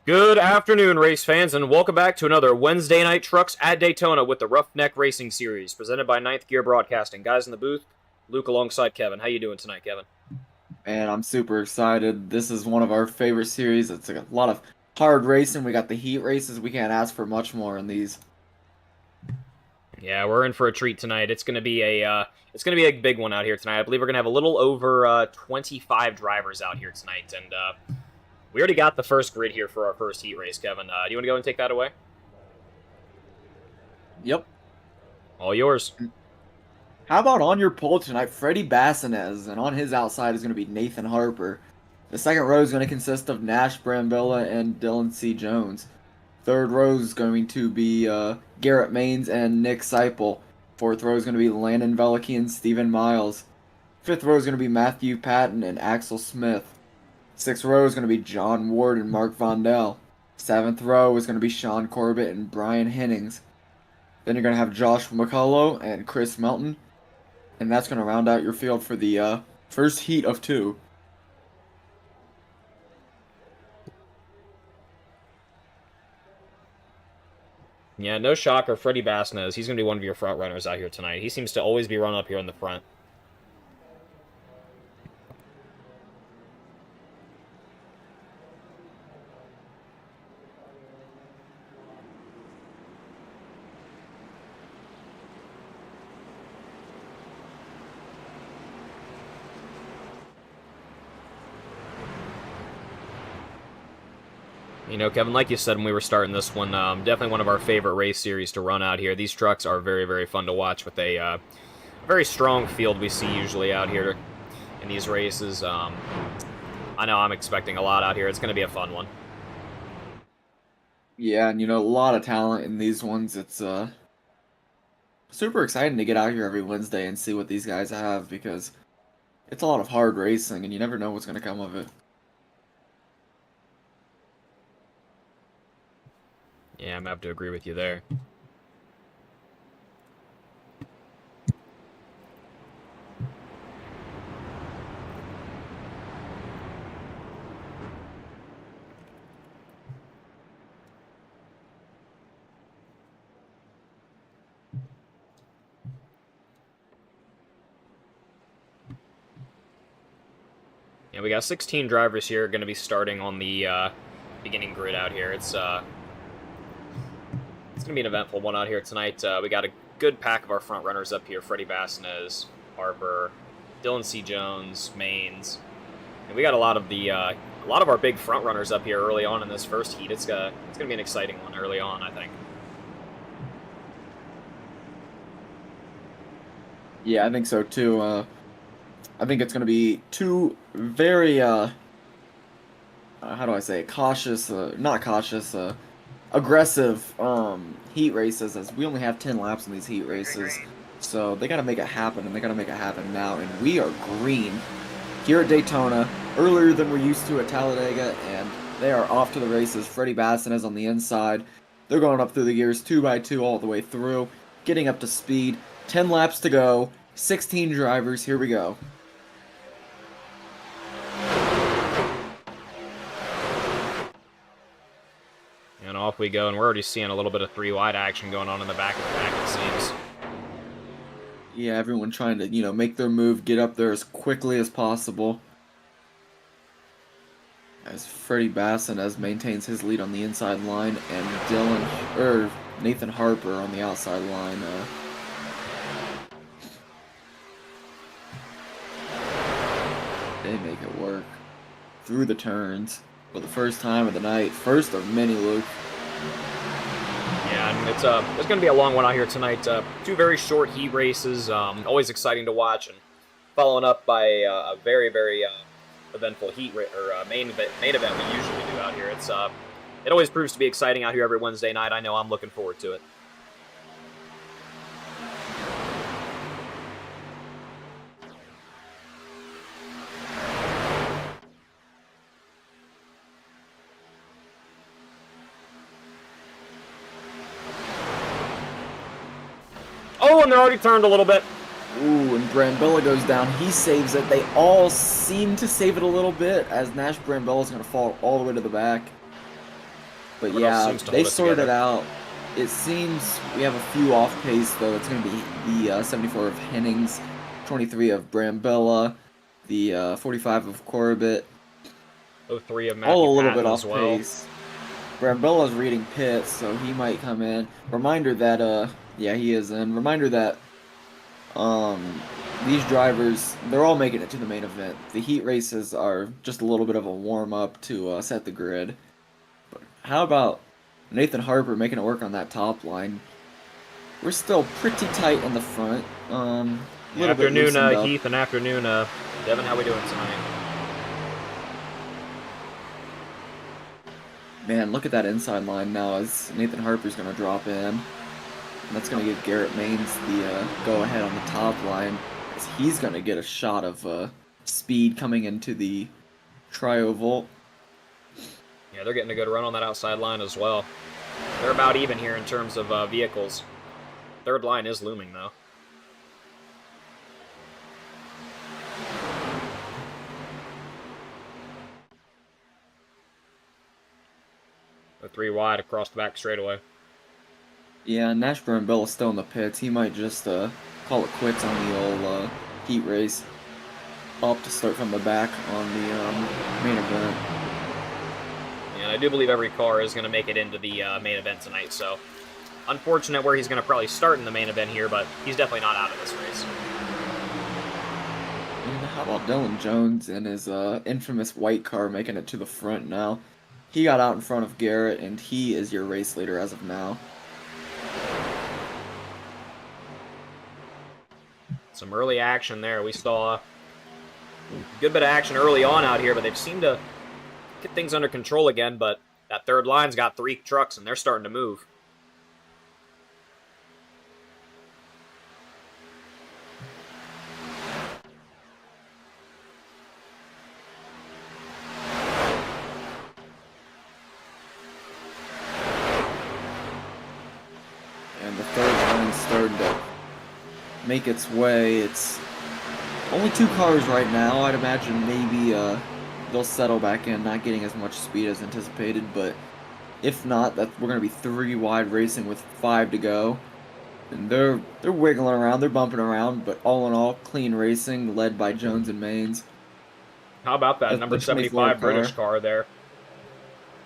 Good afternoon, race fans, and welcome back to another Wednesday Night Trucks at Daytona with the Roughneck Racing Series, presented by Ninth Gear Broadcasting. Guys in the booth, Luke alongside Kevin. How you doing tonight, Kevin? And I'm super excited. This is one of our favorite series. It's a lot of hard racing. We got the heat races. We can't ask for much more in these. Yeah, we're in for a treat tonight. It's gonna be a big one out here tonight. I believe we're gonna have a little over 25 drivers out here tonight, and we already got the first grid here for our first heat race. Kevin, do you want to go and take that away? Yep. All yours. How about on your pole tonight, Freddie Bassinez, and on his outside is going to be Nathan Harper. The second row is going to consist of Nash Brambilla and Dylan C. Jones. Third row is going to be Garrett Maines and Nick Seipel. Fourth row is going to be Landon Veliky and Stephen Miles. Fifth row is going to be Matthew Patton and Axel Smith. Sixth row is going to be John Ward and Mark Vondell. Seventh row is going to be Sean Corbett and Brian Hennings. Then you're going to have Josh McCullough and Chris Melton. And that's going to round out your field for the first heat of two. Yeah, no shocker, Freddie Bassinez. He's gonna be one of your front runners out here tonight. He seems to always be run up here in the front. You know, Kevin, like you said when we were starting this one, definitely one of our favorite race series to run out here. These trucks are very, very fun to watch with a very strong field we see usually out here in these races. I know I'm expecting a lot out here. It's going to be a fun one. Yeah, and a lot of talent in these ones. It's super exciting to get out here every Wednesday and see what these guys have because it's a lot of hard racing and you never know what's going to come of it. Yeah, I'm going to have to agree with you there. Yeah, we got 16 drivers here going to be starting on the beginning grid out here. It's going to be an eventful one out here tonight. We got a good pack of our front runners up here. Freddie Bassinez, Harper, Dylan C. Jones, Maines. And we got a lot of our big front runners up here early on in this first heat. It's going to be an exciting one early on, I think. Yeah, I think so too. I think it's going to be two very, how do I say, it? Cautious, not cautious, aggressive heat races as we only have 10 laps in these heat races. So they got to make it happen, and they got to make it happen now. And we are green here at Daytona, earlier than we're used to at Talladega, and they are off to the races. Freddie Bassin is on the inside. They're going up through the gears 2 by 2 all the way through, getting up to speed. 10 laps to go, 16 drivers, here we go. And off we go, and we're already seeing a little bit of three-wide action going on in the back of the pack, it seems. Yeah, everyone trying to, make their move, get up there as quickly as possible. As Freddie Bassin maintains his lead on the inside line, and Nathan Harper on the outside line. They make it work through the turns for the first time of the night, first of many, Luke. Yeah, and it's going to be a long one out here tonight. Two very short heat races, always exciting to watch, and following up by a very, very eventful main event we usually do out here. It always proves to be exciting out here every Wednesday night. I know I'm looking forward to it. Oh, and they're already turned a little bit. Ooh, and Brambilla goes down. He saves it. They all seem to save it a little bit as Nash Brambilla is going to fall all the way to the back. But Everyone else yeah, seems to they hold it sorted together. out. It seems we have a few off pace though. It's going to be the 74 of Hennings, 23 of Brambilla, the 45 of Corbett. 03 of Matthew All a little bit Patton as off well. pace. Brambella's reading pits, so he might come in. Reminder that yeah, he is in. Reminder that um these drivers, they're all making it to the main event. The heat races are just a little bit of a warm up to set the grid. But how about Nathan Harper making it work on that top line? We're still pretty tight in the front. A Yeah, little bit afternoon, loosened up. Heath, and afternoon, Devin. How we doing tonight? Man, look at that inside line now as Nathan Harper's going to drop in. And that's going to give Garrett Maines the go-ahead on the top line, as he's going to get a shot of speed coming into the Triovolt. Yeah, they're getting a good run on that outside line as well. They're about even here in terms of vehicles. Third line is looming, though. A 3 wide across the back straightaway. Yeah, Nashburn and Bill is still in the pits. He might just call it quits on the old heat race. Up to start from the back on the main event. And I do believe every car is going to make it into the main event tonight, so unfortunate where he's going to probably start in the main event here, but he's definitely not out of this race. And how about Dylan Jones and his infamous white car making it to the front now? He got out in front of Garrett, and he is your race leader as of now. Some early action there. We saw a good bit of action early on out here, but they've seemed to get things under control again, but that third line's got 3 trucks, and they're starting to move. And the third line's starting to make its way. It's only 2 cars right now. I'd imagine maybe they'll settle back in, not getting as much speed as anticipated, but if not, that we're going to be 3 wide racing with 5 to go. And they're wiggling around, they're bumping around, but all in all, clean racing led by Jones and Maines. How about that The number 24 75 British car there?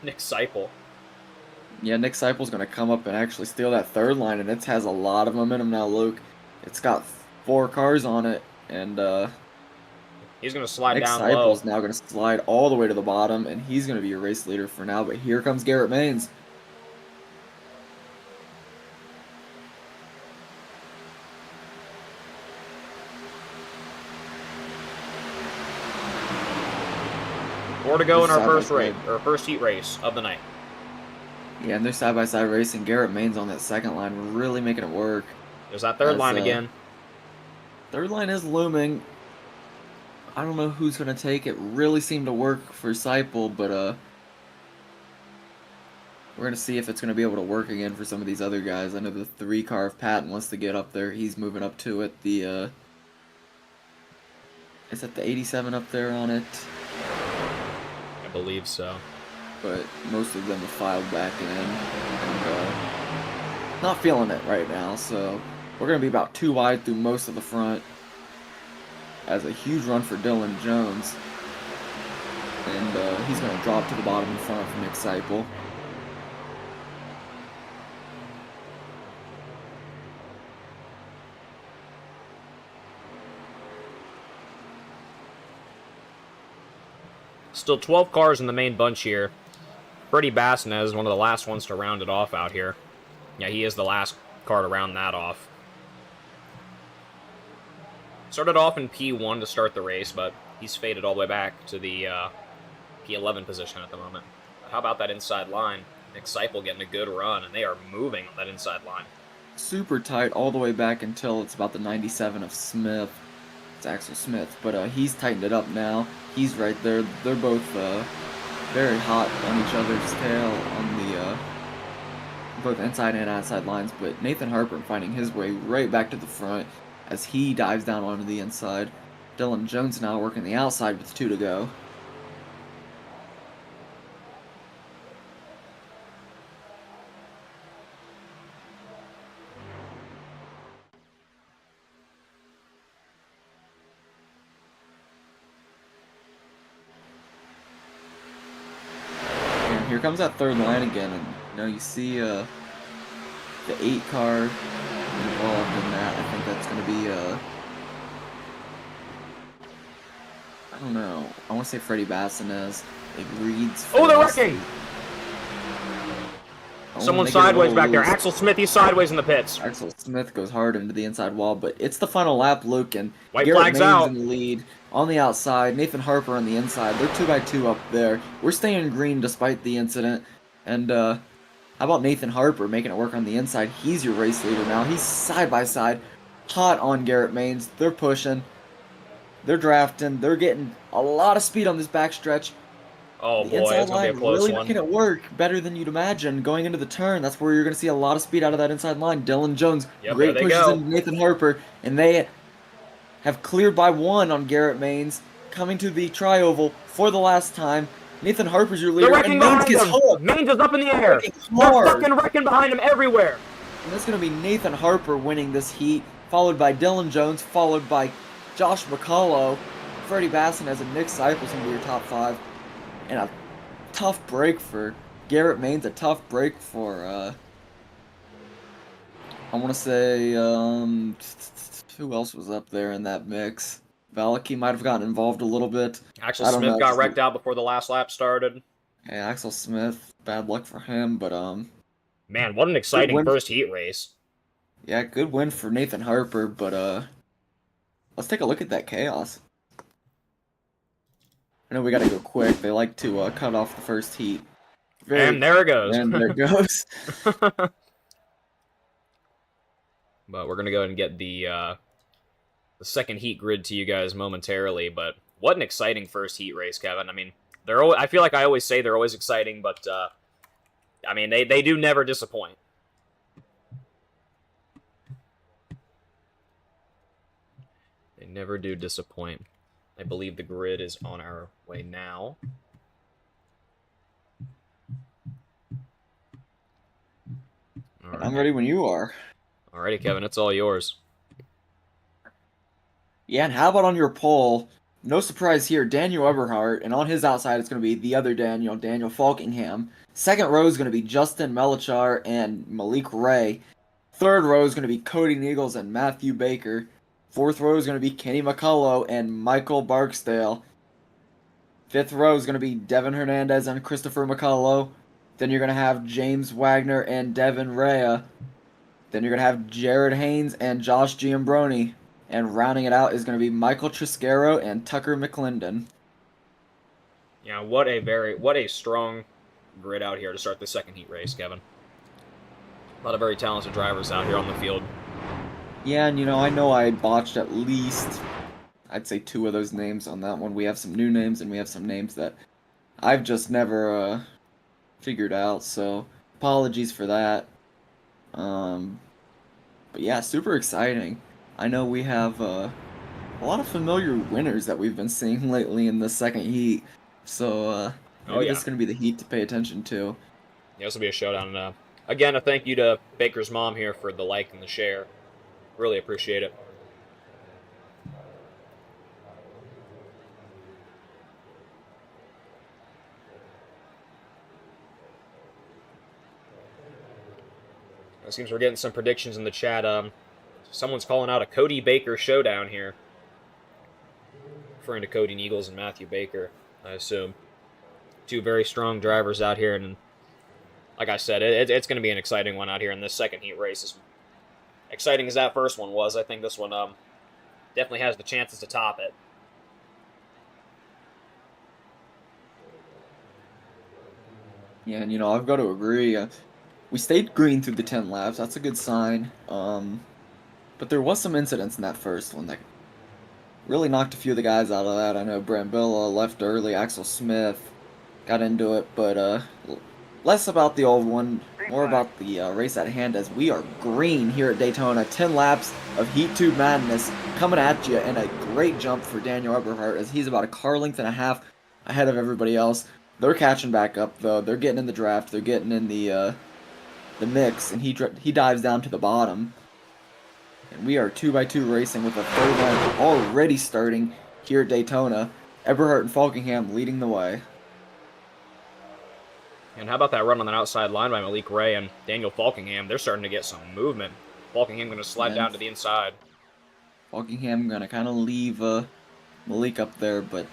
Nick Seipel. Yeah, Nick Seipel's going to come up and actually steal that third line, and it has a lot of momentum now, Luke. It's got 4 cars on it, and He's going to slide Nick down low. Seipel's now going to slide all the way to the bottom, and he's going to be your race leader for now. But here comes Garrett Maines. Four to go in our first race, or first heat race of the night. Yeah, and they're side-by-side racing. Garrett Maines on that second line, really making it work. There's that third line again. Third line is looming. I don't know who's going to take it. Really seemed to work for Seipel, but we're going to see if it's going to be able to work again for some of these other guys. I know the 3 car of Patton wants to get up there. He's moving up to it. The is that the 87 up there on it? I believe so. But most of them have filed back in and not feeling it right now. So we're going to be about 2 wide through most of the front. As a huge run for Dylan Jones. And he's going to drop to the bottom in front of Nick Seipel. Still 12 cars in the main bunch here. Freddie Bassnez is one of the last ones to round it off out here. Yeah, he is the last car to round that off. Started off in P1 to start the race, but he's faded all the way back to the P11 position at the moment. How about that inside line? Nick Seipel getting a good run, and they are moving on that inside line. Super tight all the way back until it's about the 97 of Smith. It's Axel Smith, but he's tightened it up now. He's right there. They're both very hot on each other's tail on the both inside and outside lines, but Nathan Harper finding his way right back to the front as he dives down onto the inside. Dylan Jones now working the outside with 2 to go. here comes that third line again, and you see the 8 car involved in that. I think that's going to be I don't know. I want to say Freddie Bassinez. It reads. Oh, they're wrecking! Someone sideways back there. Axel Smith, he's sideways in the pits. Axel Smith goes hard into the inside wall, but it's the final lap, Luke, and White Garrett flag's Main's out. in the lead on the outside. Nathan Harper on the inside. They're 2x2 up there. We're staying green despite the incident. And how about Nathan Harper making it work on the inside? He's your race leader now. He's side by side, hot on Garrett Maines. They're pushing. They're drafting. They're getting a lot of speed on this backstretch. Oh the boy, inside it's going to line be a close really one. making it work better than you'd imagine. Going into the turn, that's where you're going to see a lot of speed out of that inside line. Dylan Jones, great pushes into Nathan Harper, and they have cleared by 1 on Garrett Maines. Coming to the tri-oval for the last time. Nathan Harper's your leader, and Maines gets hooked. Maines is up in the air. They're fucking wrecking behind him everywhere. And that's going to be Nathan Harper winning this heat, followed by Dylan Jones, followed by Josh McCullough, Freddie Bassinez, and Nick Seipel's going to be your top 5. And a tough break for Garrett Maines, a tough break for, I want to say, who else was up there in that mix? Valaki might have gotten involved a little bit. Axel Smith got wrecked out before the last lap started. Hey, Axel Smith, bad luck for him, but, man, what an exciting first heat race. Yeah, good win for Nathan Harper, but, let's take a look at that chaos. I know we gotta go quick. They like to cut off the first heat. And there it goes. And there it goes. But we're gonna go ahead and get the second heat grid to you guys momentarily. But what an exciting first heat race, Kevin. I mean, I feel like I always say they're always exciting, but I mean they do never disappoint. They never do disappoint. I believe the grid is on our way now. Right. I'm ready when you are. Alrighty, Kevin, it's all yours. Yeah, and how about on your pole? No surprise here, Daniel Eberhardt, and on his outside it's going to be the other Daniel Falkingham. Second row is going to be Justin Melachar and Malik Ray. Third row is going to be Cody Neagles and Matthew Baker. Fourth row is going to be Kenny McCullough and Michael Barksdale. Fifth row is going to be Devin Hernandez and Christopher McCullough. Then you're going to have James Wagner and Devin Rea. Then you're going to have Jared Haynes and Josh Giambroni. And rounding it out is going to be Michael Triscaro and Tucker McClendon. Yeah, what a strong grid out here to start the second heat race, Kevin. A lot of very talented drivers out here on the field. Yeah, and I know I botched at least, I'd say 2 of those names on that one. We have some new names and we have some names that I've just never figured out, so apologies for that. But yeah, super exciting. I know we have a lot of familiar winners that we've been seeing lately in the second heat, so maybe this is going to be the heat to pay attention to. Yeah, this will be a showdown. Again, a thank you to Baker's mom here for the like and the share. Really appreciate it. It seems we're getting some predictions in the chat. Someone's calling out a Cody Baker showdown here. Referring to Cody Neagles and Matthew Baker, I assume. 2 very strong drivers out here, and like I said, it's going to be an exciting one out here in this second heat race. As exciting as that first one was, I think this one definitely has the chances to top it. Yeah, and I've got to agree. We stayed green through the 10 laps. That's a good sign. But there was some incidents in that first one that really knocked a few of the guys out of that. I know Brambilla left early. Axel Smith got into it, but less about the old one, more about the race at hand, as we are green here at Daytona. 10 laps of Heat 2 madness coming at you, and a great jump for Daniel Eberhardt as he's about a car length and a half ahead of everybody else. They're catching back up, though. They're getting in the draft. They're getting in the mix, and he dives down to the bottom. And we are 2x2 racing with a third line already starting here at Daytona. Eberhardt and Falkingham leading the way. And how about that run on that outside line by Malik Ray and Daniel Falkingham? They're starting to get some movement. Falkingham going to slide down to the inside. Falkingham going to kind of leave Malik up there, but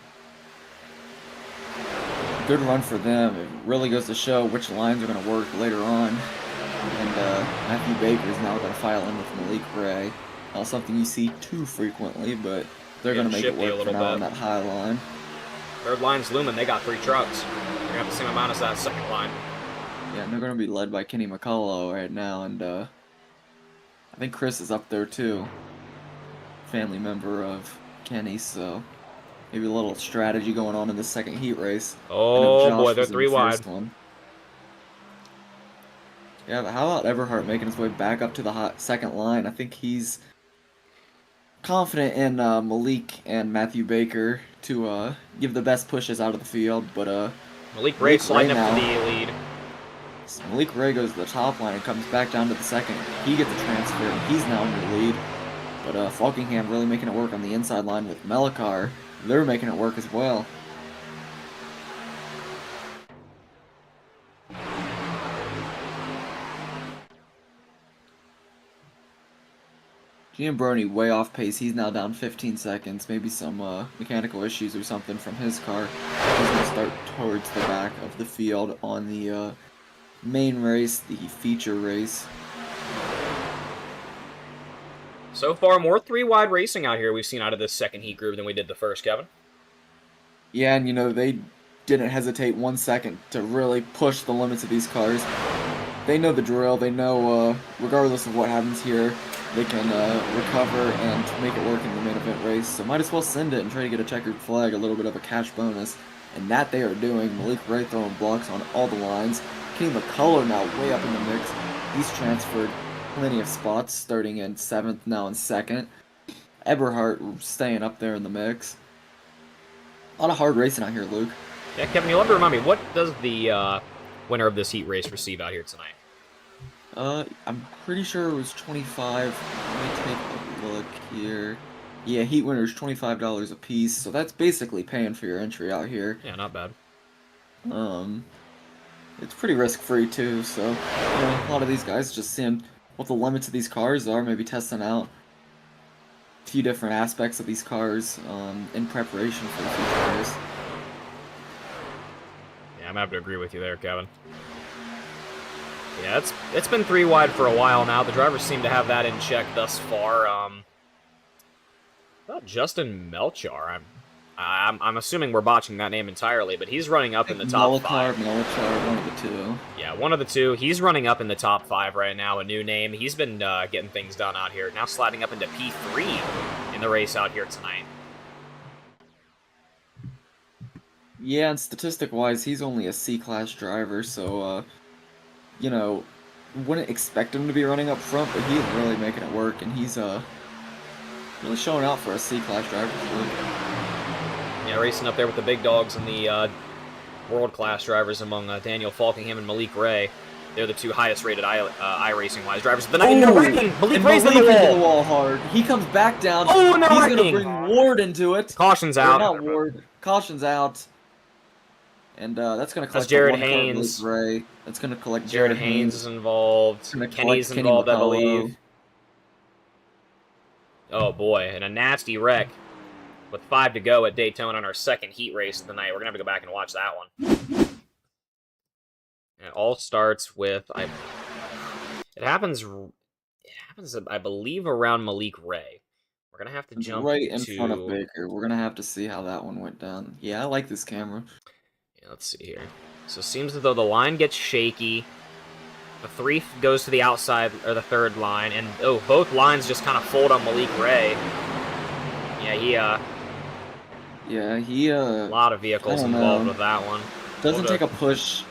good run for them. It really goes to show which lines are going to work later on. And Matthew Baker is now going to file in with Malik Ray. Not something you see too frequently, but they're going to make it work for now on that high line. Third line's looming. They got 3 trucks. They're going to have the same amount as that second line. Yeah, and they're going to be led by Kenny McCullough right now, and I think Chris is up there too. Family member of Kenny, so maybe a little strategy going on in the second heat race. Oh boy, they're 3 wide. Yeah, but how about Eberhardt making his way back up to the second line? I think he's confident in Malik and Matthew Baker to give the best pushes out of the field, but Malik Ray sliding up to the lead. Malik Ray goes to the top line and comes back down to the second. He gets the transfer, and he's now in the lead. But Falkingham really making it work on the inside line with Melikar. They're making it work as well. Giambroni way off pace. He's now down 15 seconds. Maybe some mechanical issues or something from his car. He's going to start towards the back of the field on the main race, the feature race. So far, more 3-wide racing out here we've seen out of this second heat group than we did the first, Kevin. Yeah, and you know, they didn't hesitate 1 second to really push the limits of these cars. They know the drill. They know, regardless of what happens here, they can recover and make it work in the main event race. So might as well send it and try to get a checkered flag, a little bit of a cash bonus. And that they are doing. Malik Ray throwing blocks on all the lines. Kenny McCullough now way up in the mix. He's transferred plenty of spots, starting in 7th, now in 2nd. Eberhardt staying up there in the mix. A lot of hard racing out here, Luke. Yeah, Kevin, you'll have to remind me, what does the winner of this heat race receive out here tonight? I'm pretty sure it was 25. Let me take a look here. Yeah, heat winners $25 a piece, so that's basically paying for your entry out here. Yeah, not bad. It's pretty risk-free too, so you know, a lot of these guys just seeing what the limits of these cars are, maybe testing out a few different aspects of these cars in preparation for the future race. Yeah, I'm happy to agree with you there, Kevin. Yeah, it's been 3 wide for a while now. The drivers seem to have that in check thus far. About Justin Melchar, I'm assuming we're botching that name entirely, but he's running up in the top 5. Melchar, one of the two. Yeah, one of the two. He's running up in the top 5 right now, a new name. He's been getting things done out here. Now sliding up into P3 in the race out here tonight. Yeah, and statistic-wise, he's only a C-class driver, so, you know, wouldn't expect him to be running up front, but he's really making it work, and he's really showing out for a C-class driver. Yeah, racing up there with the big dogs and the world-class drivers among Daniel Falkingham and Malik Ray. They're the 2 highest-rated iRacing-wise drivers of the night. And no wrecking! Malik Ray's in the wall hard. He comes back down. Oh, no He's wrecking! going to bring Ward into it. Caution's out. Not Ward. Caution's out. And that's going to collect Jared Haynes. Ray. That's going to collect Jared Haynes is involved. Kenny's involved, I believe. Oh boy, and a nasty wreck with 5 to go at Daytona on our second heat race of the night. We're going to have to go back and watch that one. And it all starts with... It happens, I believe, around Malik Ray. We're going to have to jump right in front of Baker. We're going to have to see how that one went down. Yeah, I like this camera. Yeah, let's see here. So it seems as though the line gets shaky. The 3 goes to the outside, or the 3rd line, and both lines just kind of fold on Malik Ray. Yeah, he, a lot of vehicles involved with that one. Doesn't take a push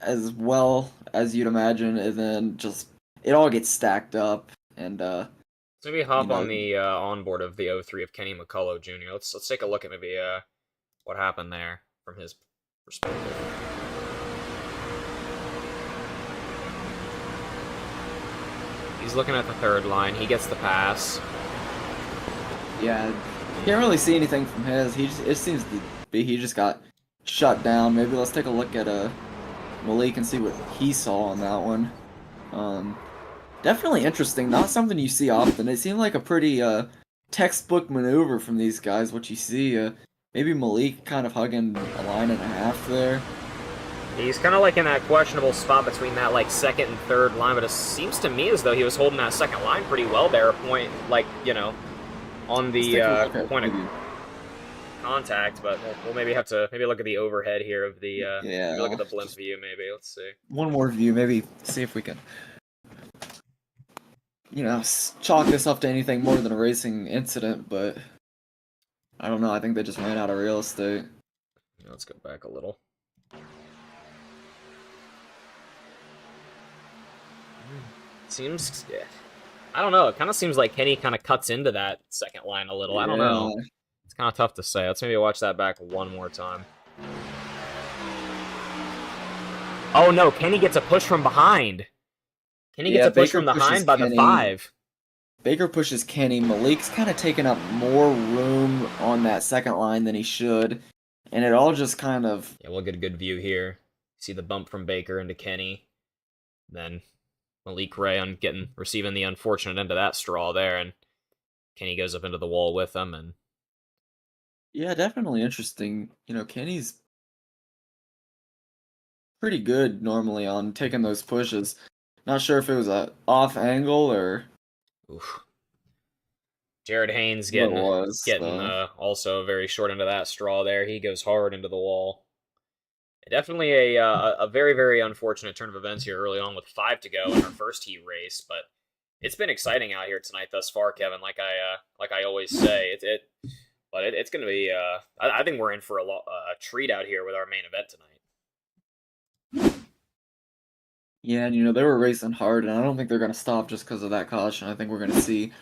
as well as you'd imagine, and then just, it all gets stacked up, and, So maybe hop on the onboard of the 03 of Kenny McCullough Jr. Let's take a look at maybe what happened there from his perspective. He's looking at the 3rd line. He gets the pass. Yeah, can't really see anything from his. It seems to be he just got shut down. Maybe let's take a look at Malik and see what he saw on that one. Definitely interesting. Not something you see often. It seemed like a pretty textbook maneuver from these guys. What you see, maybe Malik kind of hugging a line and a half there. He's kind of like in that questionable spot between that like second and third line, but it seems to me as though he was holding that second line pretty well there. Point like on the point of contact, but we'll maybe have to look at the overhead here of the maybe look at the blimp view. Maybe let's see one more view. Maybe see if we can chalk this up to anything more than a racing incident, but I don't know. I think they just ran out of real estate. Let's go back a little. Seems, yeah. I don't know. It kind of seems like Kenny kind of cuts into that second line a little. I don't know. It's kind of tough to say. Let's maybe watch that back one more time. Oh no, Kenny gets a push from behind. Kenny gets a push from behind by the 5. Baker pushes Kenny. Malik's kind of taking up more room on that second line than he should. And it all just kind of... Yeah, we'll get a good view here. See the bump from Baker into Kenny. Then Malik Ray receiving the unfortunate end of that straw there, and Kenny goes up into the wall with him. And yeah, definitely interesting. Kenny's pretty good normally on taking those pushes. Not sure if it was a off angle or... Oof. Jared Haynes getting also very short into that straw there. He goes hard into the wall. Definitely a very, very unfortunate turn of events here early on with 5 to go in our first heat race, but it's been exciting out here tonight thus far, Kevin. Like I always say, it's going to be. I think we're in for a treat out here with our main event tonight. Yeah, and they were racing hard, and I don't think they're going to stop just because of that caution. I think we're going to see.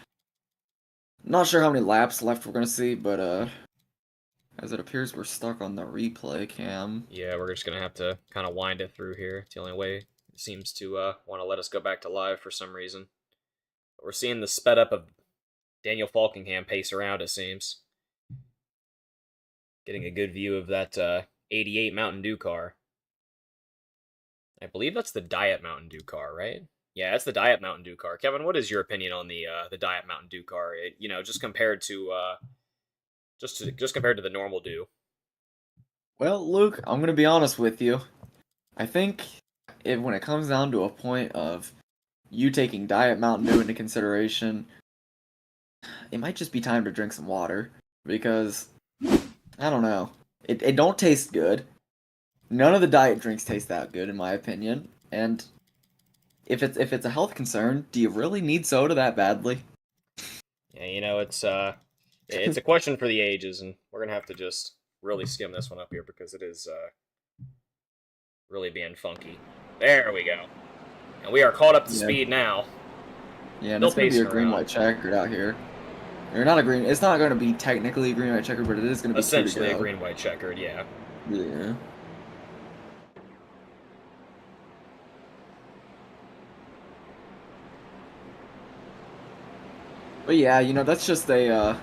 Not sure how many laps left we're going to see, but as it appears, we're stuck on the replay cam. Yeah, we're just going to have to kind of wind it through here. It's the only way it seems to want to let us go back to live for some reason. But we're seeing the sped up of Daniel Falkingham pace around, it seems. Getting a good view of that 88 Mountain Dew car. I believe that's the Diet Mountain Dew car, right? Yeah, that's the Diet Mountain Dew car. Kevin, what is your opinion on the Diet Mountain Dew car? Just compared to just compared to the normal Dew. Well, Luke, I'm gonna be honest with you. I think when it comes down to a point of you taking Diet Mountain Dew into consideration, it might just be time to drink some water because I don't know. It don't taste good. None of the diet drinks taste that good, in my opinion. And if it's a health concern, do you really need soda that badly? Yeah, it's a question for the ages, and we're gonna have to just really skim this one up here because it is really being funky. There we go, and we are caught up to speed now. Yeah, and it's gonna be a green-white checkered out here. Or not a green. It's not going to be technically a green-white checkered, but it is going to be essentially a green-white checkered. Yeah. Yeah. But yeah, that's just a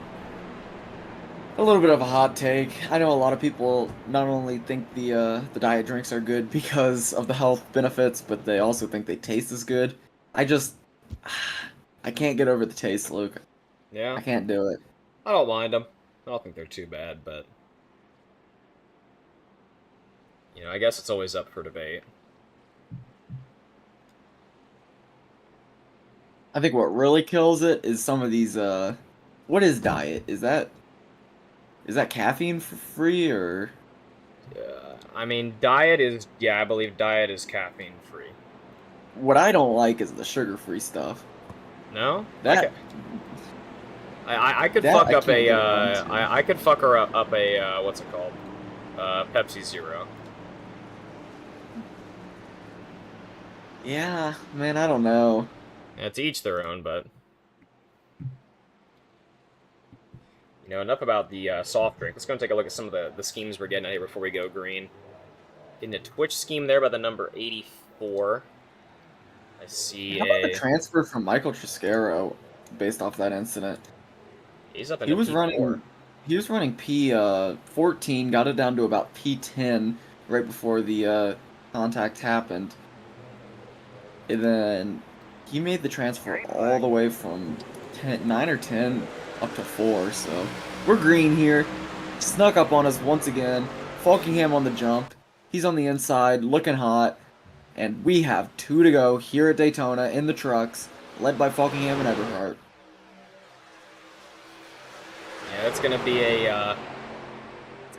little bit of a hot take. I know a lot of people not only think the diet drinks are good because of the health benefits, but they also think they taste as good. I can't get over the taste, Luke. Yeah. I can't do it. I don't mind them. I don't think they're too bad, but I guess it's always up for debate. I think what really kills it is some of these what is diet? Is that caffeine free or I mean, diet is I believe diet is caffeine free. What I don't like is the sugar-free stuff. No? That I could fuck up I could fuck her up a what's it called? Pepsi Zero. Yeah, man, I don't know. Yeah, to each their own, but enough about the soft drink. Let's go and take a look at some of the schemes we're getting out here before we go green. Getting a Twitch scheme there by the number 84. I see a transfer from Michael Triscaro based off that incident. He's up in He was running P14, got it down to about P10 right before the contact happened. And then he made the transfer all the way from 9 or 10 up to 4. So we're green here. Snuck up on us once again. Falkingham on the jump. He's on the inside, looking hot. And we have 2 to go here at Daytona in the trucks, led by Falkingham and Eberhardt. Yeah, it's gonna be a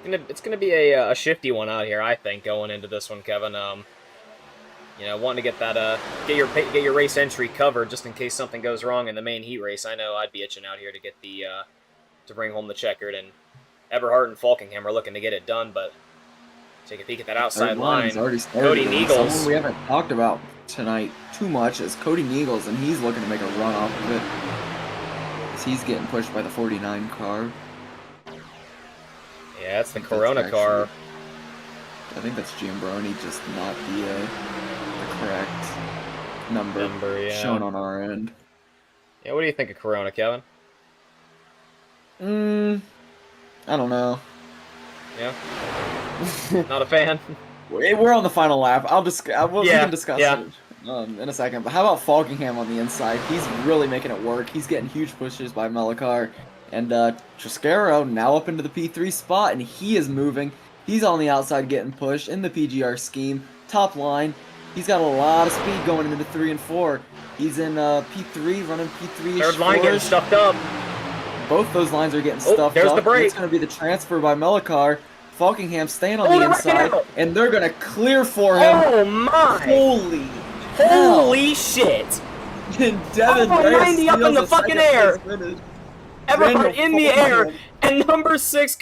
it's gonna be a shifty one out here, I think, going into this one, Kevin. Wanting to get that get your race entry covered just in case something goes wrong in the main heat race. I know I'd be itching out here to get the to bring home the checkered, and Eberhardt and Falkingham are looking to get it done, but take a peek at that outside line. Already Cody Niegels. Someone we haven't talked about tonight too much is Cody Niegels, and he's looking to make a run off of it. As he's getting pushed by the 49 car. Yeah, it's the Corona car. I think that's Giambroni, just not the correct number yeah. shown on our end. Yeah, what do you think of Corona, Kevin? I don't know. Yeah? Not a fan? We're on the final lap. We can discuss yeah. it in a second. But how about Falkingham on the inside? He's really making it work. He's getting huge pushes by Mellicar. And Triscaro now up into the P3 spot, and he is moving. He's on the outside getting pushed in the PGR scheme. Top line. He's got a lot of speed going into 3 and 4. He's in P3, running P3. Third line getting stuffed up. Both those lines are getting stuffed there's up. The break. It's going to be the transfer by Mellicar. Falkingham staying on the inside, and they're going to clear for him. Oh my! Holy shit! And Devin 90 up in the fucking air. Eberhardt in the air, and number 6,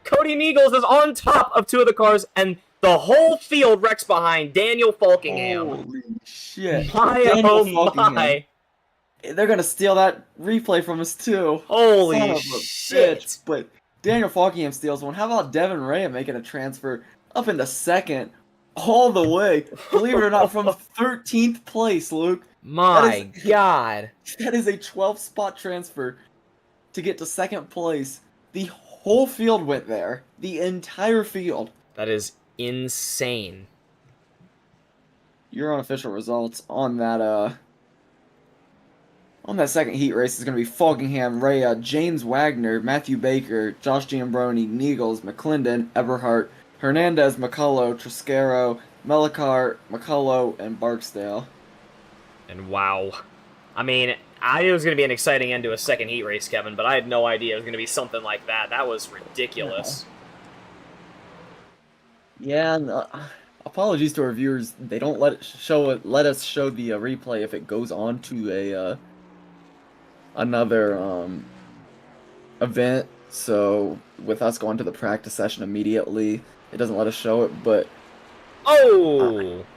Cody Niegels is on top of 2 of the cars, and the whole field wrecks behind Daniel Falkingham. Holy shit! My. They're gonna steal that replay from us too. Holy shit! Bitch. But Daniel Falkingham steals one. How about Devin Ray making a transfer up into 2nd, all the way? Believe it or not, from 13th place, Luke. My God, that is a 12-spot transfer to get to 2nd place. The whole field went there. The entire field. That is insane. Your unofficial results on that 2nd heat race is going to be Falkingham, Rea, James Wagner, Matthew Baker, Josh Giambroni, Niegels, McClendon, Eberhardt, Hernandez, McCullough, Triscaro, Mellicar, McCullough, and Barksdale. And wow. I mean, I knew it was going to be an exciting end to a 2nd heat race, Kevin, but I had no idea it was going to be something like that. That was ridiculous. Yeah, and, apologies to our viewers. They don't let us show the replay if it goes on to another event. So with us going to the practice session immediately, it doesn't let us show it. But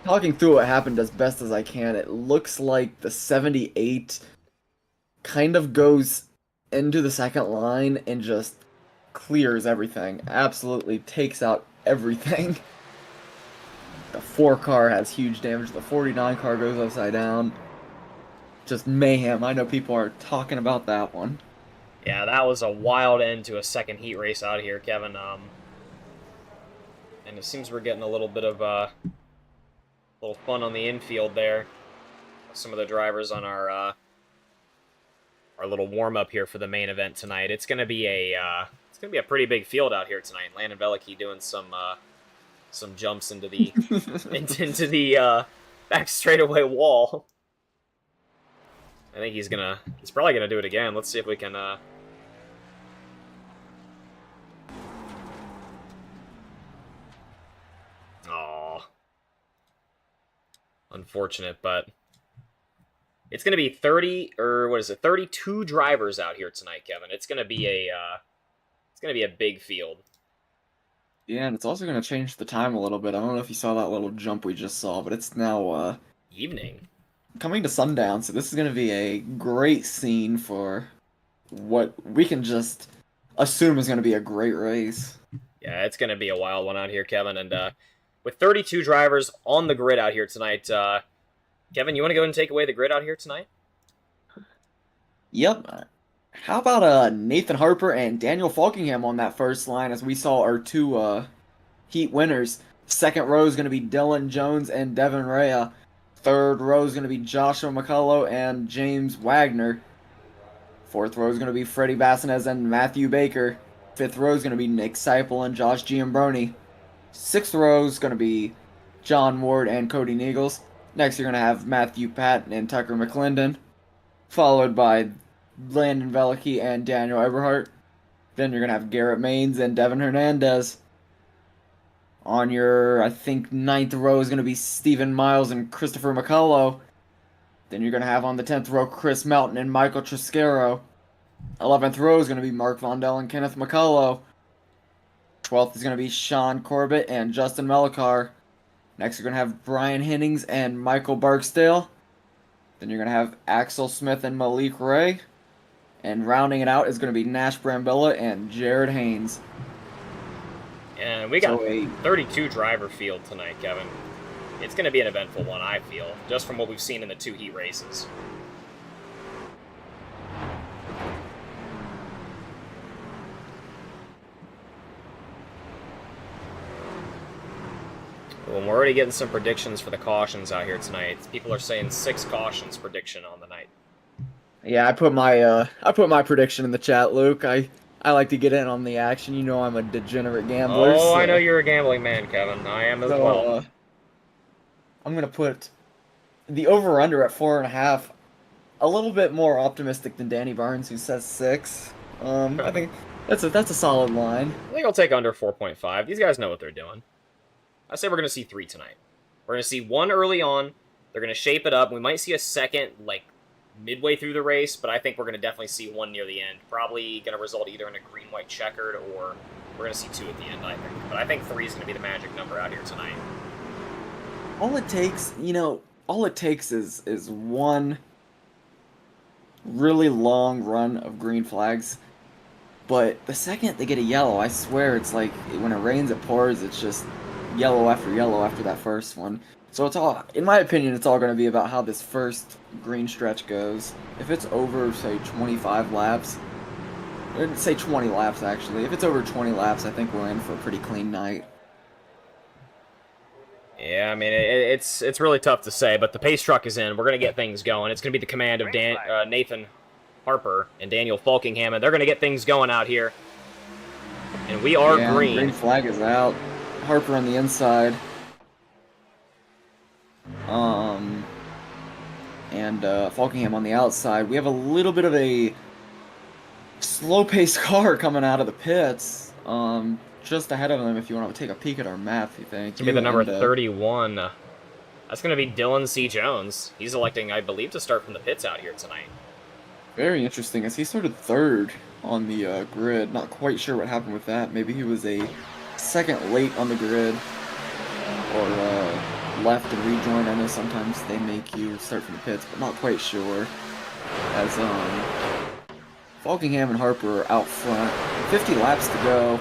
talking through what happened as best as I can, it looks like the 78 kind of goes into the 2nd line and just clears everything. Absolutely takes out everything. The 4 car has huge damage. The 49 car goes upside down. Just mayhem. I know people are talking about that one. Yeah, that was a wild end to a 2nd heat race out here, Kevin. And it seems we're getting a little bit of little fun on the infield there. Some of the drivers on our little warm up here for the main event tonight. It's gonna be a pretty big field out here tonight. Landon Velicki doing some jumps into the into the back straightaway wall. I think he's probably gonna do it again. Let's see if we can unfortunate, but it's gonna be 32 drivers out here tonight, Kevin. It's gonna be a big field. Yeah, and it's also gonna change the time a little bit. I don't know if you saw that little jump we just saw, but it's now evening. Coming to sundown, so this is going to be a great scene for what we can just assume is going to be a great race. Yeah, it's going to be a wild one out here, Kevin. And with 32 drivers on the grid out here tonight, Kevin, you want to go ahead and take away the grid out here tonight? Yep. How about Nathan Harper and Daniel Falkingham on that first line, as we saw our 2 heat winners Second row is going to be Dylan Jones and Devin Rea. Third row is going to be Joshua McCullough and James Wagner. Fourth row is going to be Freddie Bassinez and Matthew Baker. Fifth row is going to be Nick Seipel and Josh Giambroni. Sixth row is going to be John Ward and Cody Neagles. Next, you're going to have Matthew Patton and Tucker McClendon, followed by Landon Velicky and Daniel Eberhardt. Then you're going to have Garrett Maines and Devin Hernandez. On your, I think, ninth row is going to be Stephen Miles and Christopher McCullough. Then you're going to have on the 10th row Chris Melton and Michael Triscaro. 11th row is going to be Mark Vondell and Kenneth McCullough. 12th is going to be Sean Corbett and Justin Melikar. Next, you're going to have Brian Hennings and Michael Barksdale. Then you're going to have Axel Smith and Malik Ray. And rounding it out is going to be Nash Brambilla and Jared Haynes. And we got 32 driver field tonight, Kevin. It's going to be an eventful one, I feel, just from what we've seen in the 2 heat races. Well, we're already getting some predictions for the cautions out here tonight. People are saying 6 cautions prediction on the night. Yeah, I put my prediction in the chat, Luke. I like to get in on the action. You know I'm a degenerate gambler. Oh, so I know you're a gambling man, Kevin. I am as well. I'm going to put the over-under at 4.5. A little bit more optimistic than Danny Barnes, who says 6. I think that's a solid line. I think I'll take under 4.5. These guys know what they're doing. I say we're going to see 3 tonight. We're going to see 1 early on. They're going to shape it up. We might see a second, like, midway through the race, but I think we're going to definitely see 1 near the end. Probably going to result either in a green-white checkered, or we're going to see 2 at the end, I think. But I think 3 is going to be the magic number out here tonight. All it takes is one really long run of green flags. But the second they get a yellow, I swear it's like when it rains, it pours. It's just yellow after that first one. So it's all, in my opinion, it's all going to be about how this first green stretch goes. If it's over, say, 25 laps, or say 20 laps actually, if it's over 20 laps, I think we're in for a pretty clean night. Yeah, I mean, it's really tough to say, but the pace truck is in. We're going to get things going. It's going to be the command of Nathan Harper and Daniel Falkingham, and they're going to get things going out here. And we are green. Green flag is out. Harper on the inside. And Falkingham on the outside. We have a little bit of a slow-paced car coming out of the pits. Just ahead of them, if you want to take a peek at our map, you think. It's going to be the number 31. That's going to be Dylan C. Jones. He's electing, I believe, to start from the pits out here tonight. Very interesting, as he started 3rd on the grid. Not quite sure what happened with that. Maybe he was a second late on the grid, or left and rejoined. I know sometimes they make you start from the pits, but not quite sure. As Falkingham and Harper are out front. 50 laps to go.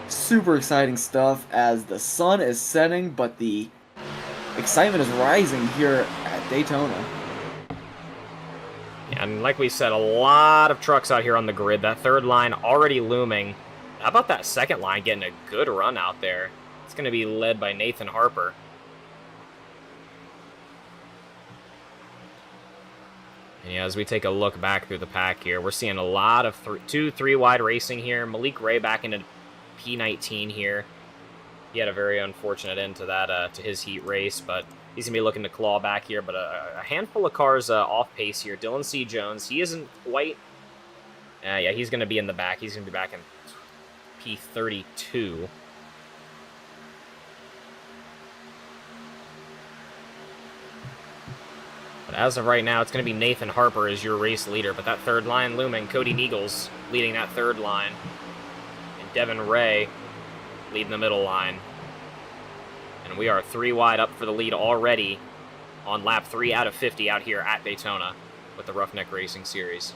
Super exciting stuff as the sun is setting, but the excitement is rising here at Daytona. Yeah, and like we said, a lot of trucks out here on the grid. That 3rd line already looming. How about that 2nd line getting a good run out there? It's going to be led by Nathan Harper. And yeah, as we take a look back through the pack here, we're seeing a lot of 2-3 wide racing here. Malik Ray back into P19 here. He had a very unfortunate end to that, to his heat race, but he's going to be looking to claw back here. But a handful of cars off pace here. Dylan C. Jones, he isn't quite... yeah, he's going to be in the back. He's going to be back in P32. But as of right now, it's going to be Nathan Harper as your race leader. But that 3rd line looming, Cody Neagles leading that 3rd line. And Devin Ray leading the middle line. And we are 3 wide up for the lead already on lap 3 out of 50 out here at Daytona with the Roughneck Racing Series.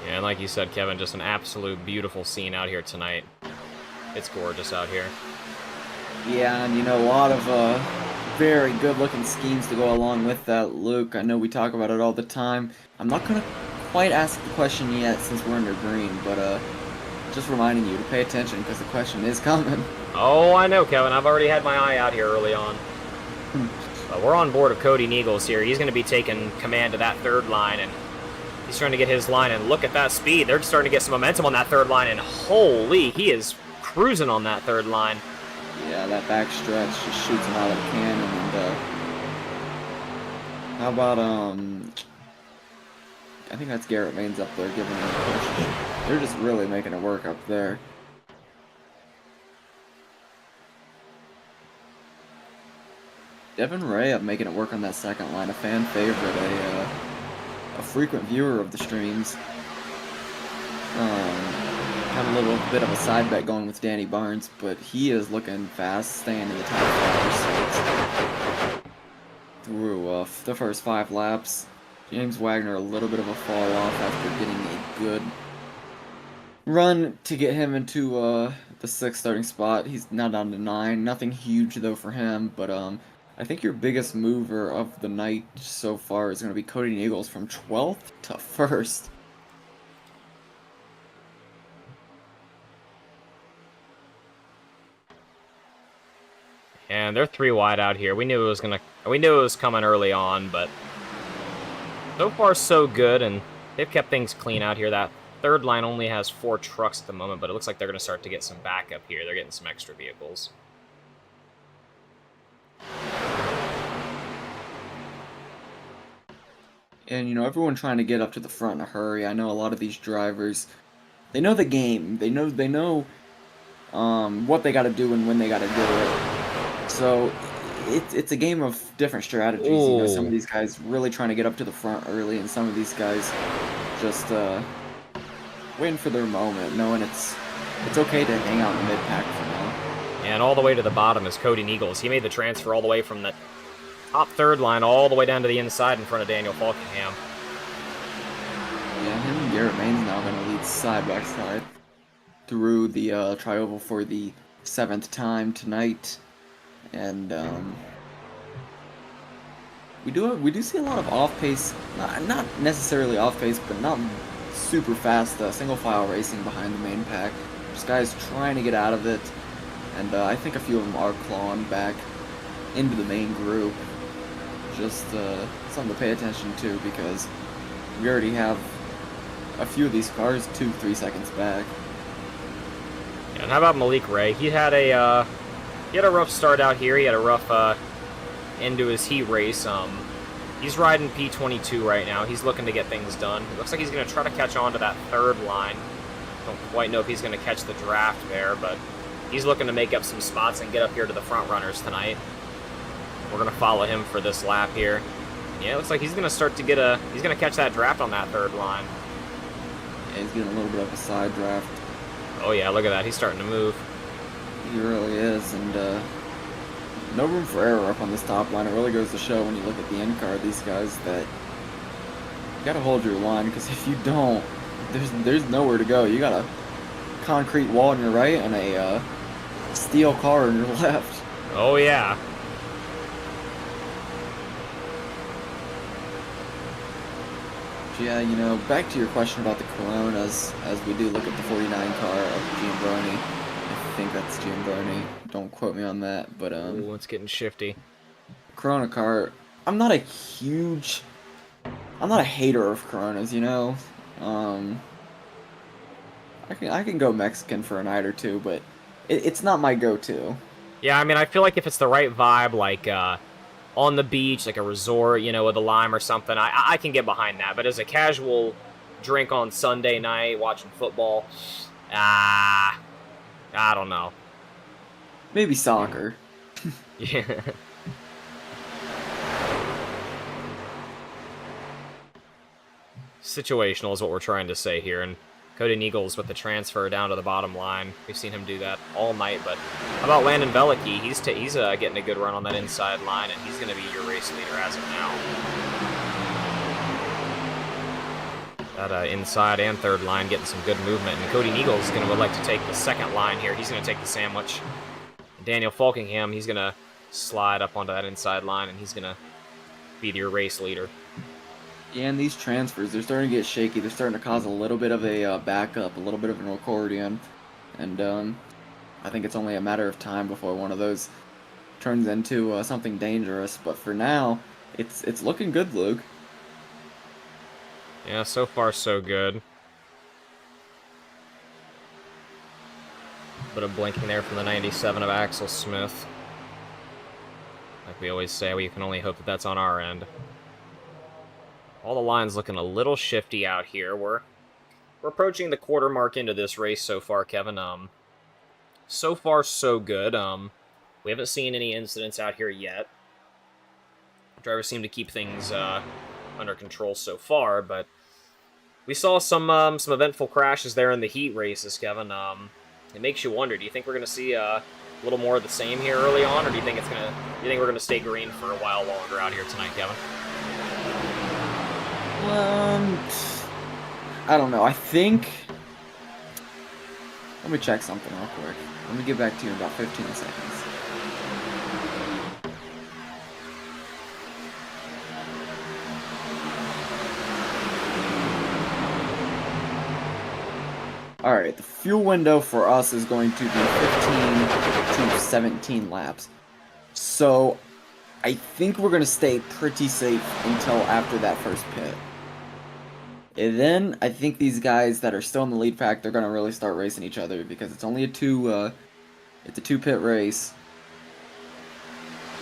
And like you said, Kevin, just an absolute beautiful scene out here tonight. It's gorgeous out here. Yeah, and a lot of very good-looking schemes to go along with that, Luke. I know we talk about it all the time. I'm not gonna quite ask the question yet since we're under green, but just reminding you to pay attention because the question is coming. Oh, I know, Kevin. I've already had my eye out here early on. We're on board of Cody Neagles here. He's going to be taking command of that third line, and he's trying to get his line. And look at that speed. They're starting to get some momentum on that third line, and holy, he is cruising on that third line. Yeah, that back stretch just shoots him out of the cannon. And how about I think that's Garrett Maines up there giving him a push. They're just really making it work up there. Devin Ray up making it work on that second line, a fan favorite, a frequent viewer of the streams. Had a little bit of a side bet going with Danny Barnes, but he is looking fast, staying in the top 5 or 6 through the first 5 laps. James Wagner a little bit of a fall off after getting a good run to get him into the 6th starting spot. He's now down to 9. Nothing huge though for him, but I think your biggest mover of the night so far is going to be Cody Neagles from 12th to 1st. And they're 3 wide out here. We knew it was coming early on, but so far so good, and they've kept things clean out here. That third line only has 4 trucks at the moment, but it looks like they're going to start to get some backup here. They're getting some extra vehicles. And everyone trying to get up to the front in a hurry. I know a lot of these drivers, they know the game. They know what they got to do and when they got to do it. So it's a game of different strategies. Some of these guys really trying to get up to the front early, and some of these guys just waiting for their moment, knowing it's okay to hang out in mid-pack for now. And all the way to the bottom is Cody Neagles. He made the transfer all the way from the top third line all the way down to the inside in front of Daniel Falkingham. Yeah, him and Garrett Maines now going to lead side by side through the tri-oval for the 7th time tonight. And we do see a lot of off-pace, not necessarily off-pace, but not super fast single-file racing behind the main pack. Just guys trying to get out of it, and I think a few of them are clawing back into the main group. Just something to pay attention to, because we already have a few of these cars 2-3 seconds back. And how about Malik Ray? He had a rough start out here. He had a rough end to his heat race. He's riding P22 right now. He's looking to get things done. It looks like he's going to try to catch on to that third line. Don't quite know if he's going to catch the draft there, but he's looking to make up some spots and get up here to the front runners tonight. We're going to follow him for this lap here. Yeah, it looks like he's going to start to get he's going to catch that draft on that third line. Yeah, he's getting a little bit of a side draft. Oh yeah, look at that. He's starting to move. He really is, and no room for error up on this top line. It really goes to show when you look at the end card, these guys, that you gotta hold your line, because if you don't, there's nowhere to go. You got a concrete wall on your right and a steel car on your left. Oh yeah. Yeah, back to your question about the Coronas, as we do look at the 49 car of Giambroni. I think that's Giambroni. Don't quote me on that, but Ooh, it's getting shifty. Corona car. I'm not a hater of Coronas. I can go Mexican for a night or two, but it's not my go-to. Yeah, I mean, I feel like if it's the right vibe, like on the beach, like a resort, with a lime or something, I can get behind that. But as a casual drink on Sunday night, watching football, I don't know. Maybe soccer. Yeah. Situational is what we're trying to say here, and Cody Neagles with the transfer down to the bottom line. We've seen him do that all night, but how about Landon Veliky? He's getting a good run on that inside line, and he's going to be your race leader as of now. That inside and third line getting some good movement. And Cody Neagle's going to would like to take the second line here. He's going to take the sandwich. Daniel Falkingham, he's going to slide up onto that inside line, and he's going to be your race leader. Yeah, and these transfers, they're starting to get shaky. They're starting to cause a little bit of a backup, a little bit of an accordion. And I think it's only a matter of time before one of those turns into something dangerous. But for now, it's looking good, Luke. Yeah, so far so good. Bit of blinking there from the 97 of Axel Smith. Like we always say, we can only hope that that's on our end. All the lines looking a little shifty out here. We're approaching the quarter mark into this race so far, Kevin. So far so good. We haven't seen any incidents out here yet. Drivers seem to keep things under control so far, but we saw some eventful crashes there in the heat races, Kevin. It makes you wonder. Do you think we're going to see a little more of the same here early on, or do you think we're going to stay green for a while longer out here tonight, Kevin? I don't know. I think. Let me check something real quick. Let me get back to you in about 15 seconds. Alright, the fuel window for us is going to be 15 to 17 laps. So, I think we're going to stay pretty safe until after that first pit. And then, I think these guys that are still in the lead pack, they're going to really start racing each other because it's only a two-pit race.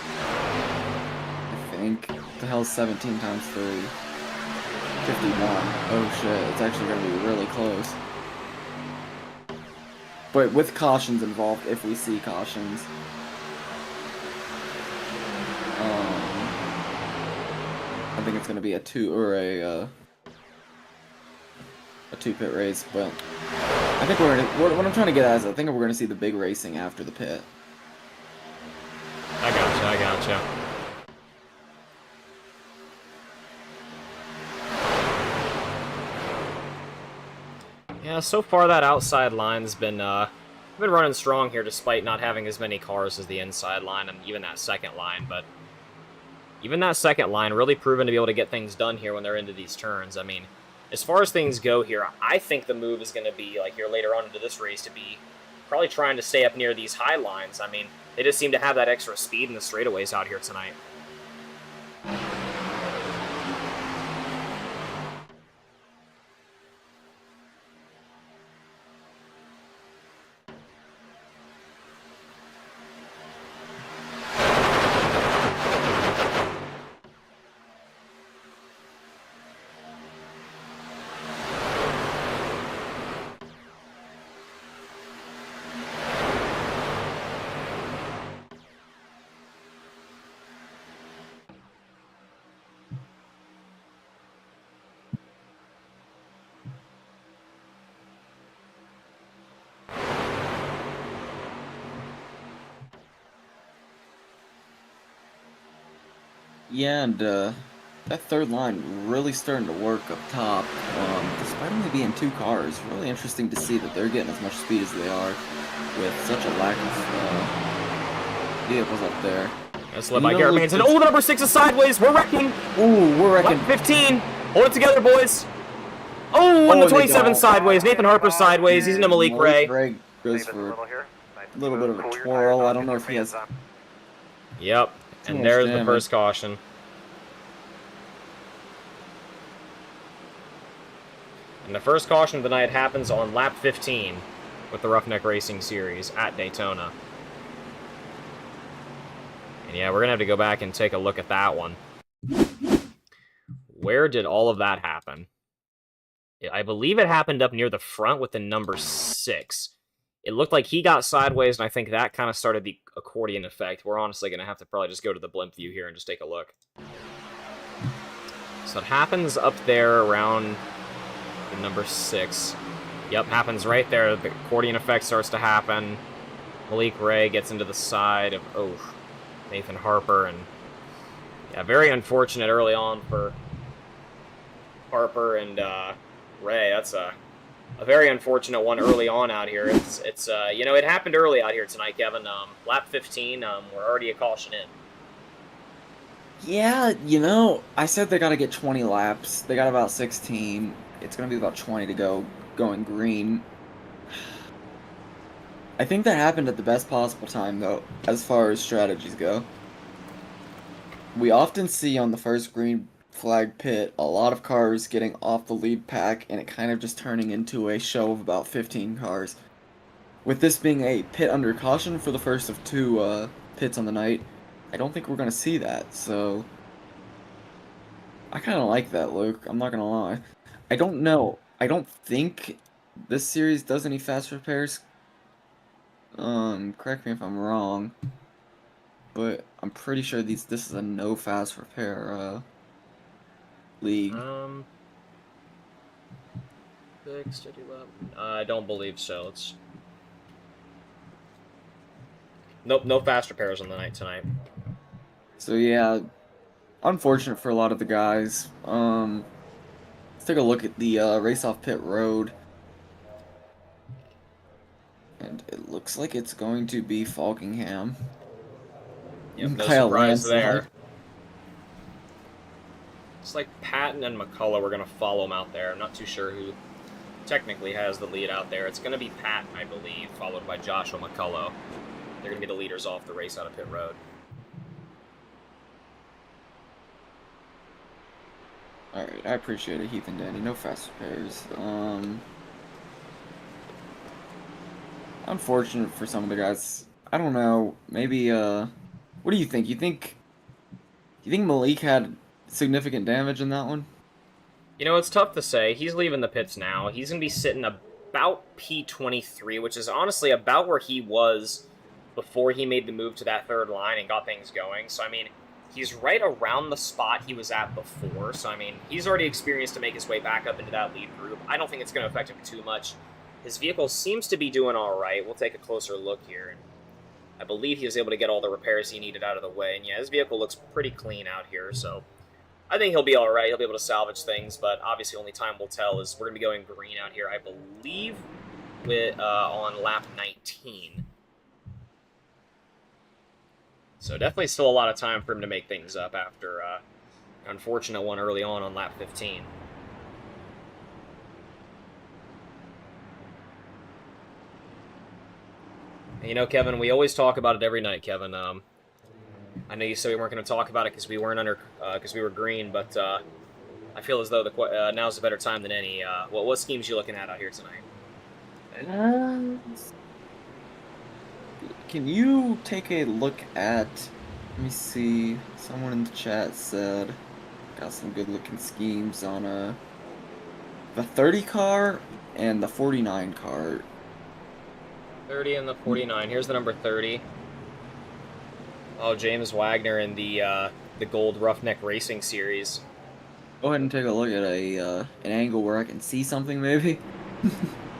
I think. What the hell's 17 times 3? 51. Oh shit, it's actually going to be really close. But with cautions involved, if we see cautions. I think it's going to be a two-pit race, but I think what I'm trying to get at is I think we're going to see the big racing after the pit. I gotcha. Yeah, so far that outside line's been running strong here despite not having as many cars as the inside line and even that second line, but even that second line really proven to be able to get things done here when they're into these turns. I mean, as far as things go here, I think the move is going to be, like here later on into this race, to be probably trying to stay up near these high lines. I mean, they just seem to have that extra speed in the straightaways out here tonight. Yeah, and that third line really starting to work up top, despite only being two cars. Really interesting to see that they're getting as much speed as they are with such a lack of vehicles up there. That's led by Garrett Manson. Oh, the number 6 is sideways. We're wrecking. Ooh, we're wrecking. Lap 15. Hold it together, boys. Oh, and the 27 sideways. Nathan Harper sideways. He's into Malik Ray. Ray goes for a little bit of a twirl. I don't know if he has... Yep. And there's the first caution. And the first caution of the night happens on lap 15 with the Roughneck Racing Series at Daytona. And yeah, we're going to have to go back and take a look at that one. Where did all of that happen? I believe it happened up near the front with the number 6. It looked like he got sideways, and I think that kind of started the accordion effect. We're honestly going to have to probably just go to the blimp view here and just take a look. So it happens up there around the number 6. Yep, happens right there. The accordion effect starts to happen. Malik Ray gets into the side of, Nathan Harper. And yeah, very unfortunate early on for Harper and Ray, that's a very unfortunate one early on out here. It's you know, it happened early out here tonight, Kevin. Lap 15, we're already a caution in. Yeah, I said they gotta get 20 laps. They got about 16. It's gonna be about 20 to go going green. I think that happened at the best possible time, though, as far as strategies go. We often see on the first green flag pit a lot of cars getting off the lead pack and it kind of just turning into a show of about 15 cars. With this being a pit under caution for the first of two pits on the night, I don't think we're going to see that, so I kind of like that, Luke. I'm not going to lie. I don't know. I don't think this series does any fast repairs. Correct me if I'm wrong, but I'm pretty sure this is a no fast repair league. Um, 6:11. I don't believe so. It's nope, no fast repairs on the night tonight. So yeah, unfortunate for a lot of the guys. Let's take a look at the race off pit road. And it looks like it's going to be Falkingham. Yep, no By a surprise landslide. there. It's like Patton and McCullough were going to follow him out there. I'm not too sure who technically has the lead out there. It's going to be Patton, I believe, followed by Joshua McCullough. They're going to be the leaders off the race out of pit road. Alright, I appreciate it, Heath and Danny. No fast repairs. Unfortunate for some of the guys. I don't know. Maybe, what do you think? You think Malik had significant damage in that one? You know, it's tough to say. He's leaving the pits now. He's going to be sitting about P23, which is honestly about where he was before he made the move to that third line and got things going. So, I mean, he's right around the spot he was at before. So, I mean, he's already experienced to make his way back up into that lead group. I don't think it's going to affect him too much. His vehicle seems to be doing all right. We'll take a closer look here. And I believe he was able to get all the repairs he needed out of the way. And yeah, his vehicle looks pretty clean out here. So I think he'll be all right. He'll be able to salvage things. But obviously, only time will tell. Is we're going to be going green out here, I believe, with on lap 19. So definitely still a lot of time for him to make things up after an unfortunate one early on lap 15. And you know, Kevin, we always talk about it every night, Kevin. I know you said we weren't going to talk about it because we weren't because we were green, but I feel as though now's a better time than any. What schemes you looking at out here tonight? Can you take a look at, let me see, someone in the chat said, got some good looking schemes on the 30 car and the 49 car. 30 and the 49. Here's the number 30. Oh, James Wagner in the Gold Roughneck Racing Series. Go ahead and take a look at an angle where I can see something, maybe.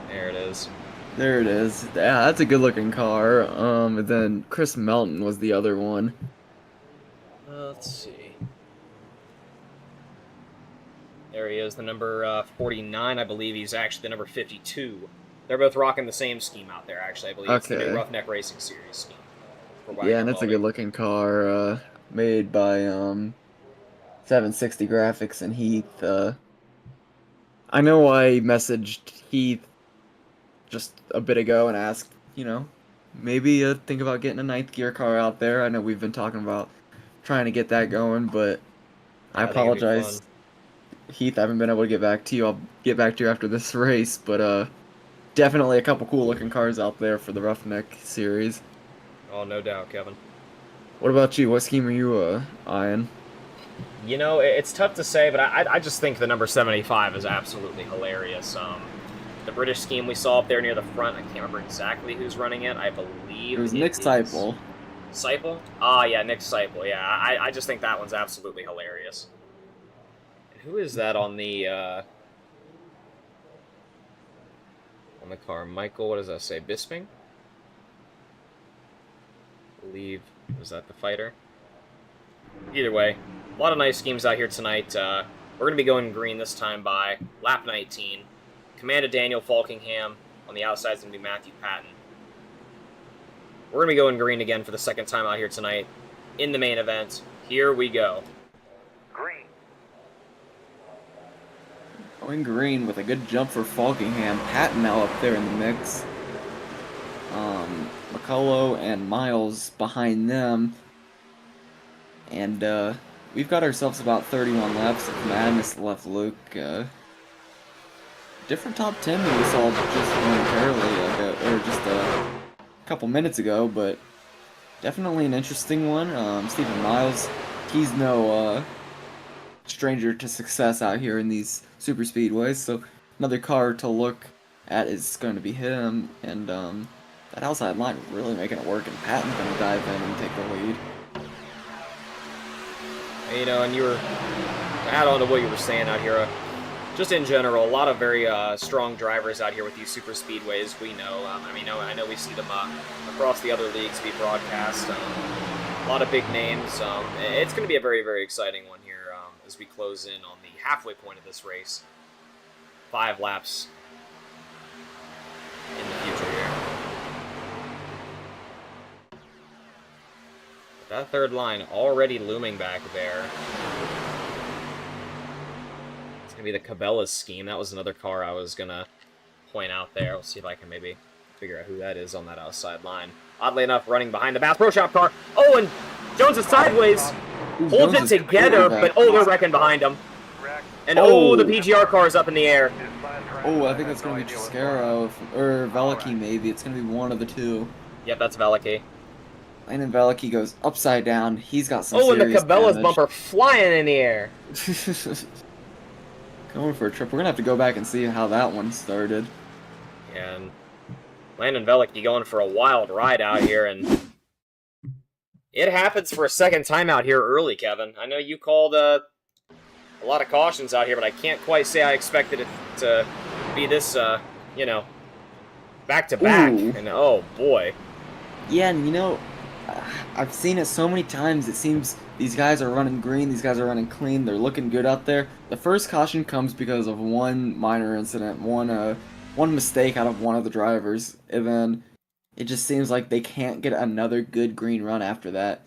There it is. There it is. Yeah, that's a good looking car. And then Chris Melton was the other one. Let's see. There he is, the number 49. I believe he's actually the number 52. They're both rocking the same scheme out there, actually. I believe it's the new Roughneck Racing Series scheme. Yeah, and that's a good looking car, made by 760 Graphics and Heath. I know I messaged Heath just a bit ago and asked, maybe think about getting a ninth gear car out there. I know we've been talking about trying to get that going, but I apologize, Heath. I haven't been able to get back to you. I'll get back to you after this race, but definitely a couple cool looking cars out there for the Roughneck series. Oh, no doubt, Kevin. What about you? What scheme are you eyeing? You know, it's tough to say, but I just think the number 75 is absolutely hilarious. The British scheme we saw up there near the front, I can't remember exactly who's running it. I believe it was Nick Seipel. Seipel? Ah, yeah, Nick Seipel. Yeah, I just think that one's absolutely hilarious. And who is that on the car? Michael, what does that say? Bisping? I believe, was that the fighter? Either way, a lot of nice schemes out here tonight. We're going to be going green this time by lap 19. Commander Daniel Falkingham. On the outside is going to be Matthew Patton. We're going to be going green again for the second time out here tonight in the main event. Here we go. Green. Going green with a good jump for Falkingham. Patton now up there in the mix. McCullough and Miles behind them. And we've got ourselves about 31 laps of madness left, Luke. Different top 10 than we saw just momentarily ago, or just a couple minutes ago, but definitely an interesting one. Stephen Miles, he's no stranger to success out here in these super speedways, so another car to look at is going to be him, and that outside line really making it work, and Patton's going to dive in and take the lead. You know, and you were, to add on to what you were saying out here, just in general, a lot of very strong drivers out here with these super speedways. We know, I know we see them across the other leagues be broadcast. A lot of big names. It's going to be a very, very exciting one here as we close in on the halfway point of this race. 5 laps in the future here. That third line already looming back there. It's going to be the Cabela's scheme. That was another car I was going to point out there. We'll see if I can maybe figure out who that is on that outside line. Oddly enough, running behind the Bass Pro Shop car. Oh, and Jones is sideways. Holds it together, but they're wrecking behind him. And the PGR car is up in the air. Oh, I think that's going to be Triscaro, or Veliky maybe. It's going to be one of the two. Yep, that's Veliky. Landon Veliky goes upside down. He's got some and the serious Cabela's damage. bumper flying in the air. Going for a trip. We're going to have to go back and see how that one started. And Landon Veliky going for a wild ride out here, and it happens for a second time out here early, Kevin. I know you called a lot of cautions out here, but I can't quite say I expected it to be this, back-to-back. And, oh, boy. Yeah, and I've seen it so many times. It seems these guys are running green, these guys are running clean, they're looking good out there. The first caution comes because of one minor incident, one mistake out of one of the drivers, and then it just seems like they can't get another good green run after that.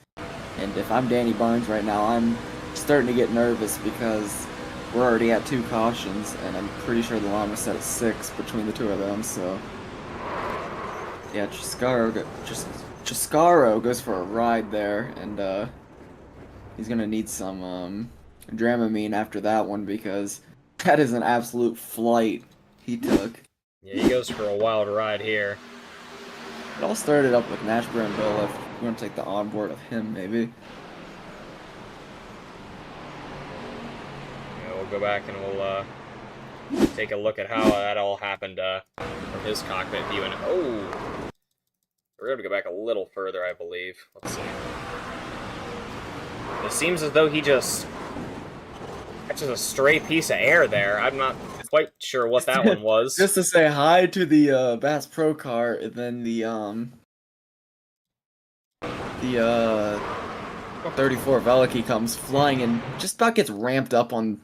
And if I'm Danny Barnes right now, I'm starting to get nervous because we're already at 2 cautions, and I'm pretty sure the line was set at 6 between the two of them, so... Yeah, Triscaro goes for a ride there, and he's gonna need some Dramamine after that one, because that is an absolute flight he took. Yeah, he goes for a wild ride here. It all started up with Nash Brambilla. If you want to take the onboard of him, maybe. Yeah, we'll go back and we'll take a look at how that all happened from his cockpit view. And we're going to go back a little further, I believe. Let's see. It seems as though he just catches a stray piece of air there. I'm not quite sure what that one was. Just to say hi to the Bass Pro car, and then the 34 Veliky comes flying and just about gets ramped up on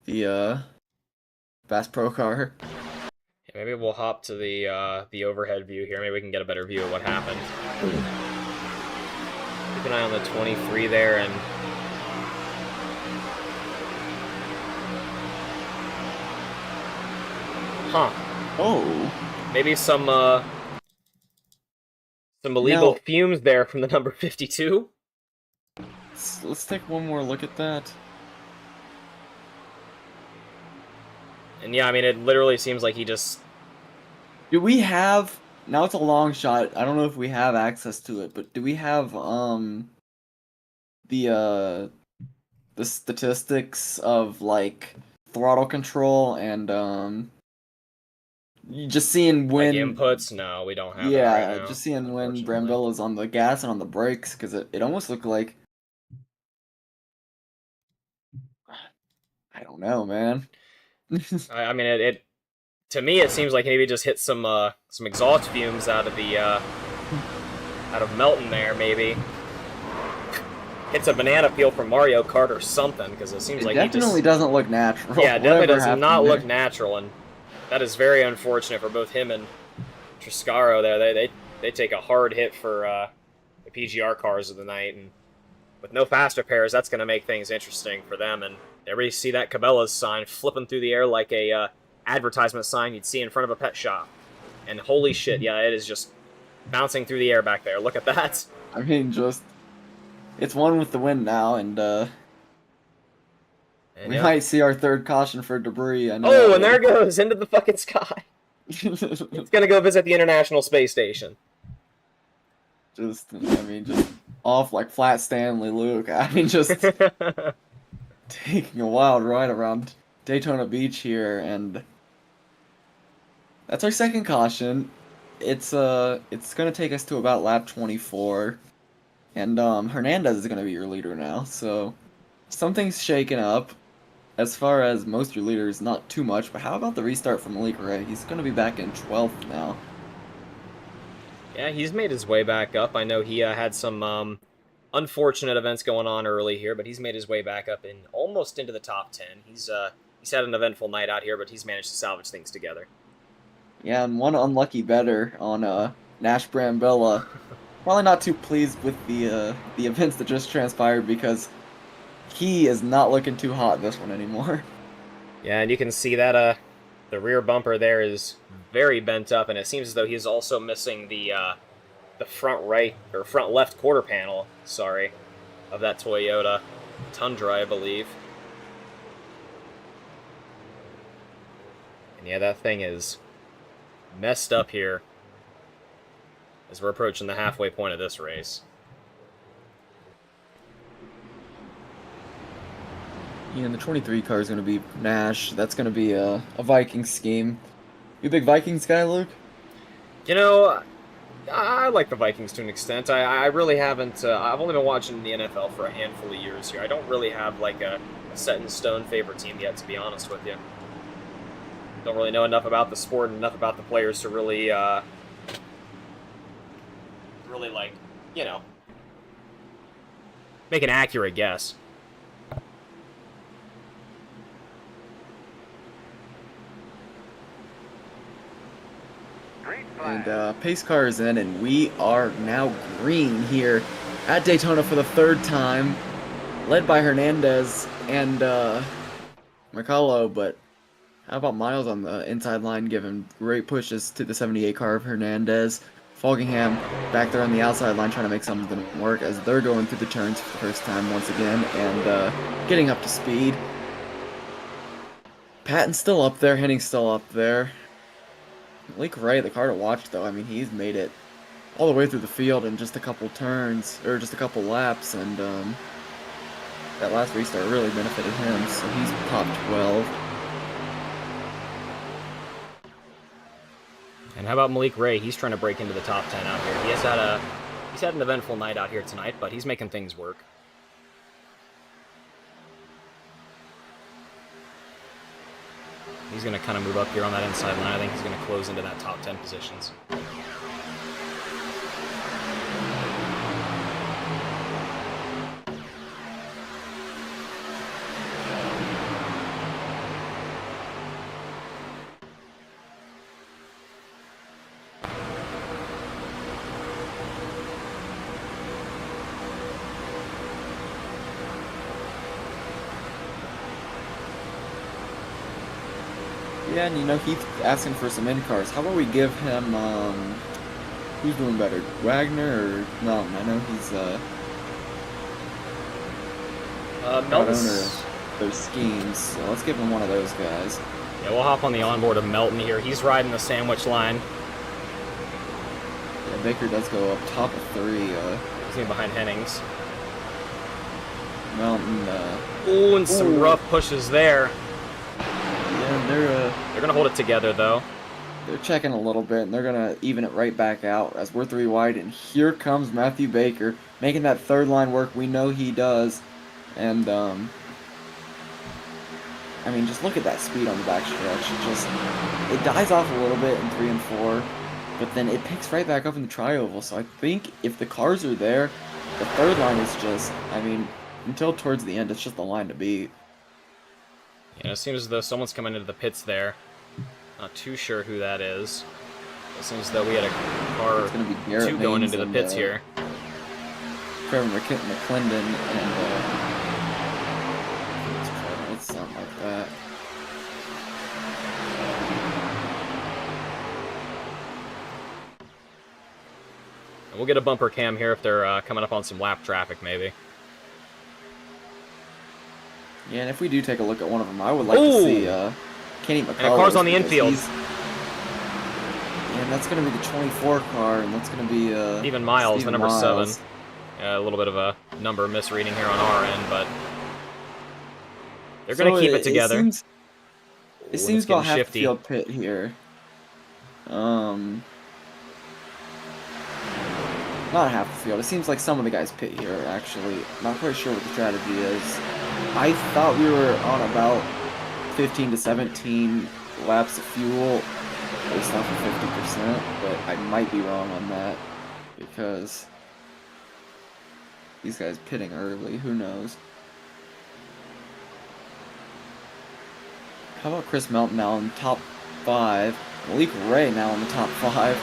the Bass Pro car. Yeah, maybe we'll hop to the overhead view here. Maybe we can get a better view of what happened. Keep an eye on the 23 there, and maybe some illegal fumes there from the number 52. Let's take one more look at that. And yeah, I mean, it literally seems like he just... Do we have... Now it's a long shot. I don't know if we have access to it, but do we have the statistics of like throttle control and just seeing when like inputs? No, we don't have. Yeah, that right now, just seeing when Brambilla's on the gas and on the brakes, because it almost looked like, I don't know, man. I mean, it to me it seems like maybe just hit some exhaust fumes out of the out of Melton there, maybe. hits a banana peel from Mario Kart or something, because it seems It like he definitely just... doesn't look natural. Yeah, it definitely Whatever does happened not look there. natural, and that is very unfortunate for both him and Triscaro there. They take a hard hit for the PGR cars of the night, and with no faster pairs, that's going to make things interesting for them. And everybody see that Cabela's sign flipping through the air like a advertisement sign you'd see in front of a pet shop. And holy shit, yeah, it is just bouncing through the air back there. Look at that. I mean, just it's one with the wind now, and And we yeah. might see our third caution for debris. I know Oh, that and there would. it goes into the fucking sky. It's gonna go visit the International Space Station. Just, I mean, just off like Flat Stanley Luke. I mean, just taking a wild ride around Daytona Beach here, and that's our second caution. It's gonna take us to about lap 24, and Hernandez is gonna be your leader now. So something's shaken up. As far as most of your leaders, not too much. But how about the restart from Malik Ray? He's gonna be back in 12th now. Yeah, he's made his way back up. I know he had some unfortunate events going on early here, but he's made his way back up and almost into the top 10. He's had an eventful night out here, but he's managed to salvage things together. Yeah, and one unlucky better on Nash Brambilla. Probably not too pleased with the events that just transpired because he is not looking too hot this one anymore. Yeah, and you can see that the rear bumper there is very bent up, and it seems as though he's also missing the front right or front left quarter panel. Sorry, of that Toyota Tundra, I believe. And yeah, that thing is messed up here as we're approaching the halfway point of this race. Yeah, and the 23 car is going to be Nash. That's going to be a Vikings scheme. You a big Vikings guy, Luke? You know, I like the Vikings to an extent. I really haven't. I've only been watching the NFL for a handful of years here. I don't really have like a set in stone favorite team yet, to be honest with you. Don't really know enough about the sport and enough about the players to really, like, you know, make an accurate guess. And pace car is in, and we are now green here at Daytona for the third time, led by Hernandez and McCullough. But how about Miles on the inside line, giving great pushes to the 78 car of Hernandez. Foggingham back there on the outside line trying to make something work as they're going through the turns for the first time once again and getting up to speed. Patton's still up there, Henning's still up there. Malik Ray, the car to watch though, I mean, he's made it all the way through the field in just a couple turns, or just a couple laps, and that last restart really benefited him, so he's top 12. And how about Malik Ray? He's trying to break into the top 10 out here. He's had an eventful night out here tonight, but he's making things work. He's going to kind of move up here on that inside line. I think he's going to close into that top 10 positions. Yeah, and you know, he's asking for some in cars. How about we give him, who's doing better, Wagner or Melton? I know he's, not owner of those schemes, so let's give him one of those guys. Yeah, we'll hop on the onboard of Melton here. He's riding the sandwich line. Yeah, Baker does go up top of 3, He's in behind Hennings. Melton, Ooh, and some rough pushes there. yeah, They're gonna hold it together though. they're checking a little bit, and they're gonna even it right back out as we're 3 wide, and here comes Matthew Baker, making that third line work. We know he does, and, I mean, just look at that speed on the backstretch. It dies off a little bit in 3 and 4, but then it picks right back up in the tri-oval. So I think if the cars are there, The third line is just, I mean, until towards the end, it's just the line to beat. Yeah, it seems as though someone's coming into the pits there. Not too sure who that is. It seems as though we had a car It's going to be Garrett 2 going Maines into the and, pits here. Trevor McClendon and it's something like that. And we'll get a bumper cam here if they're coming up on some lap traffic, maybe. Yeah, and if we do take a look at one of them, I would like to see Kenny McCullough. And a car's on the infield. And that's going to be the 24 car, and that's going to be Steven Miles, the number Miles. 7. Yeah, a little bit of a number misreading here on our end, but they're going to keep it together. It seems about half the field pit here. Not half the field. It seems like some of the guys pit here, actually. Not quite sure what the strategy is. I thought we were on about 15 to 17 laps of fuel based off of 50%, but I might be wrong on that because these guys pitting early. Who knows? How about Chris Melton now in top 5? Malik Ray now in the top 5.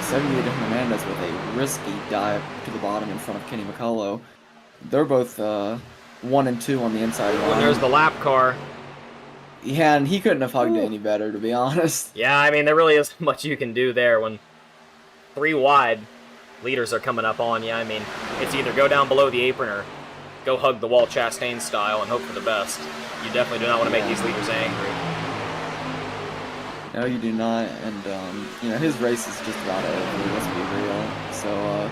78 Hernandez with a risky dive to the bottom in front of Kenny McCullough. They're both 1 and 2 on the inside line. And there's the lap car. Yeah, and he couldn't have hugged it any better, to be honest. Yeah, I mean, there really isn't much you can do there when 3 wide leaders are coming up on you. I mean, it's either go down below the apron or go hug the wall Chastain style and hope for the best. You definitely do not want to make these leaders angry. No, you do not, and you know, his race is just about over, let's be real. So,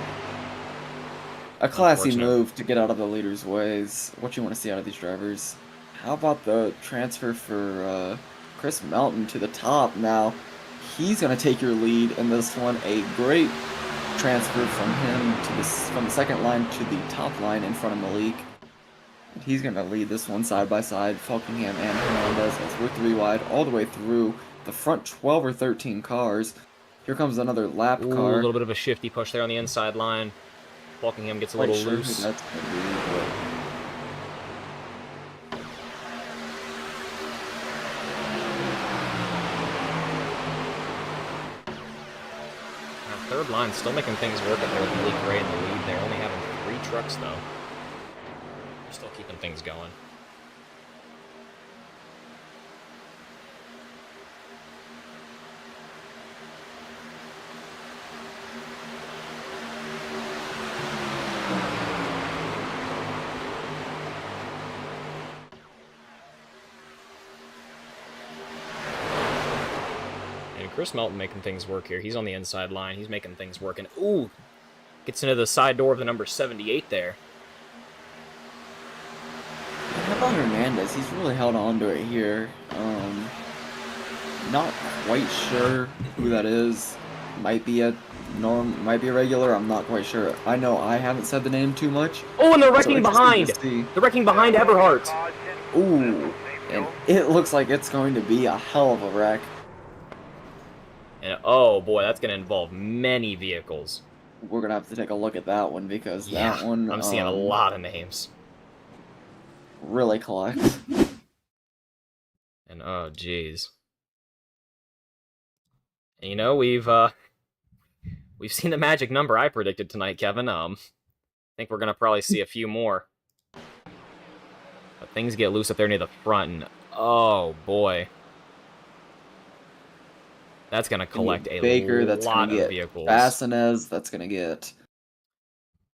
a classy move to get out of the leader's ways. What you want to see out of these drivers. How about the transfer for Chris Melton to the top now? He's going to take your lead in this one. A great transfer from him to from the second line to the top line in front of Malik. He's going to lead this one side by side, Falkingham and Hernandez, as we're 3 wide all the way through the front 12 or 13 cars. Here comes another lap car. A little bit of a shifty push there on the inside line. Falkingham gets a little loose. That's going to be, Third line still making things work up there with Malik Ray in the lead. They're only having 3 trucks, though. They're still keeping things going. Chris Melton making things work here. He's on the inside line. He's making things work. And, ooh, gets into the side door of the number 78 there. How about Hernandez? He's really held on to it here. Not quite sure who that is. Might be a might be a regular. I'm not quite sure. I know I haven't said the name too much. Oh, and they're wrecking behind. They're wrecking behind Eberhardt. Ooh, and it looks like it's going to be a hell of a wreck. And oh boy, that's going to involve many vehicles. We're going to have to take a look at that one because that one... I'm seeing a lot of names. Really collects. And oh, jeez. You know, we've seen the magic number I predicted tonight, Kevin. I think we're going to probably see a few more. But things get loose up there near the front, and oh boy. That's going to collect a Baker, lot of vehicles. Bassines, that's going to get...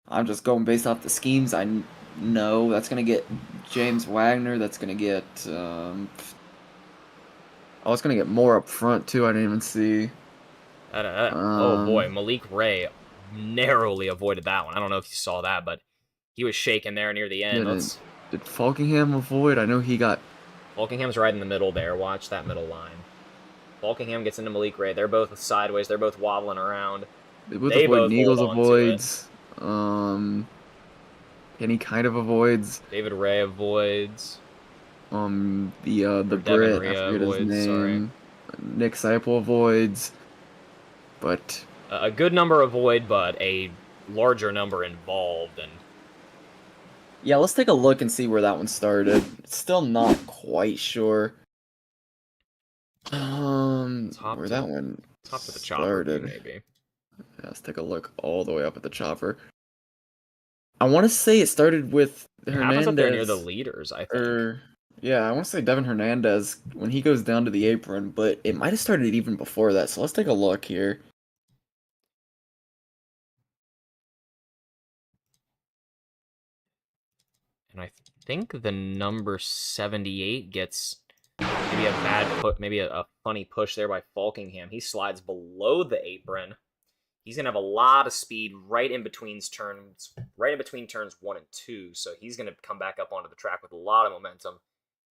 I'm just going based off the schemes I know. That's going to get James Wagner. That's going to get... oh, it's going to get more up front, too. I didn't even see. Oh, boy. Malik Ray narrowly avoided that one. I don't know if you saw that, but he was shaking there near the end. Did Falkingham avoid? I know he got... Falkingham's right in the middle there. Watch that middle line. Falkingham gets into Malik Ray. They're both sideways. They're both wobbling around. They both avoid. Neagles avoids. Kenny kind of avoids. David Ray avoids. The Brit, I forget his name. Sorry. Nick Seipel avoids. But a good number avoid, but a larger number involved, and Yeah, let's take a look and see where that one started. Still not quite sure. Top Where to that the one top to the chopper view, started. maybe. Yeah, let's take a look all the way up at the chopper. I want to say it started with It happens up there near the Hernandez, leaders, I think. or yeah, I want to say Devin Hernandez when he goes down to the apron, but it might have started even before that. So let's take a look here. And I think the number 78 gets maybe a bad put, maybe a funny push there by Falkingham. He slides below the apron. He's gonna have a lot of speed right in between turns 1 and 2. So he's gonna come back up onto the track with a lot of momentum.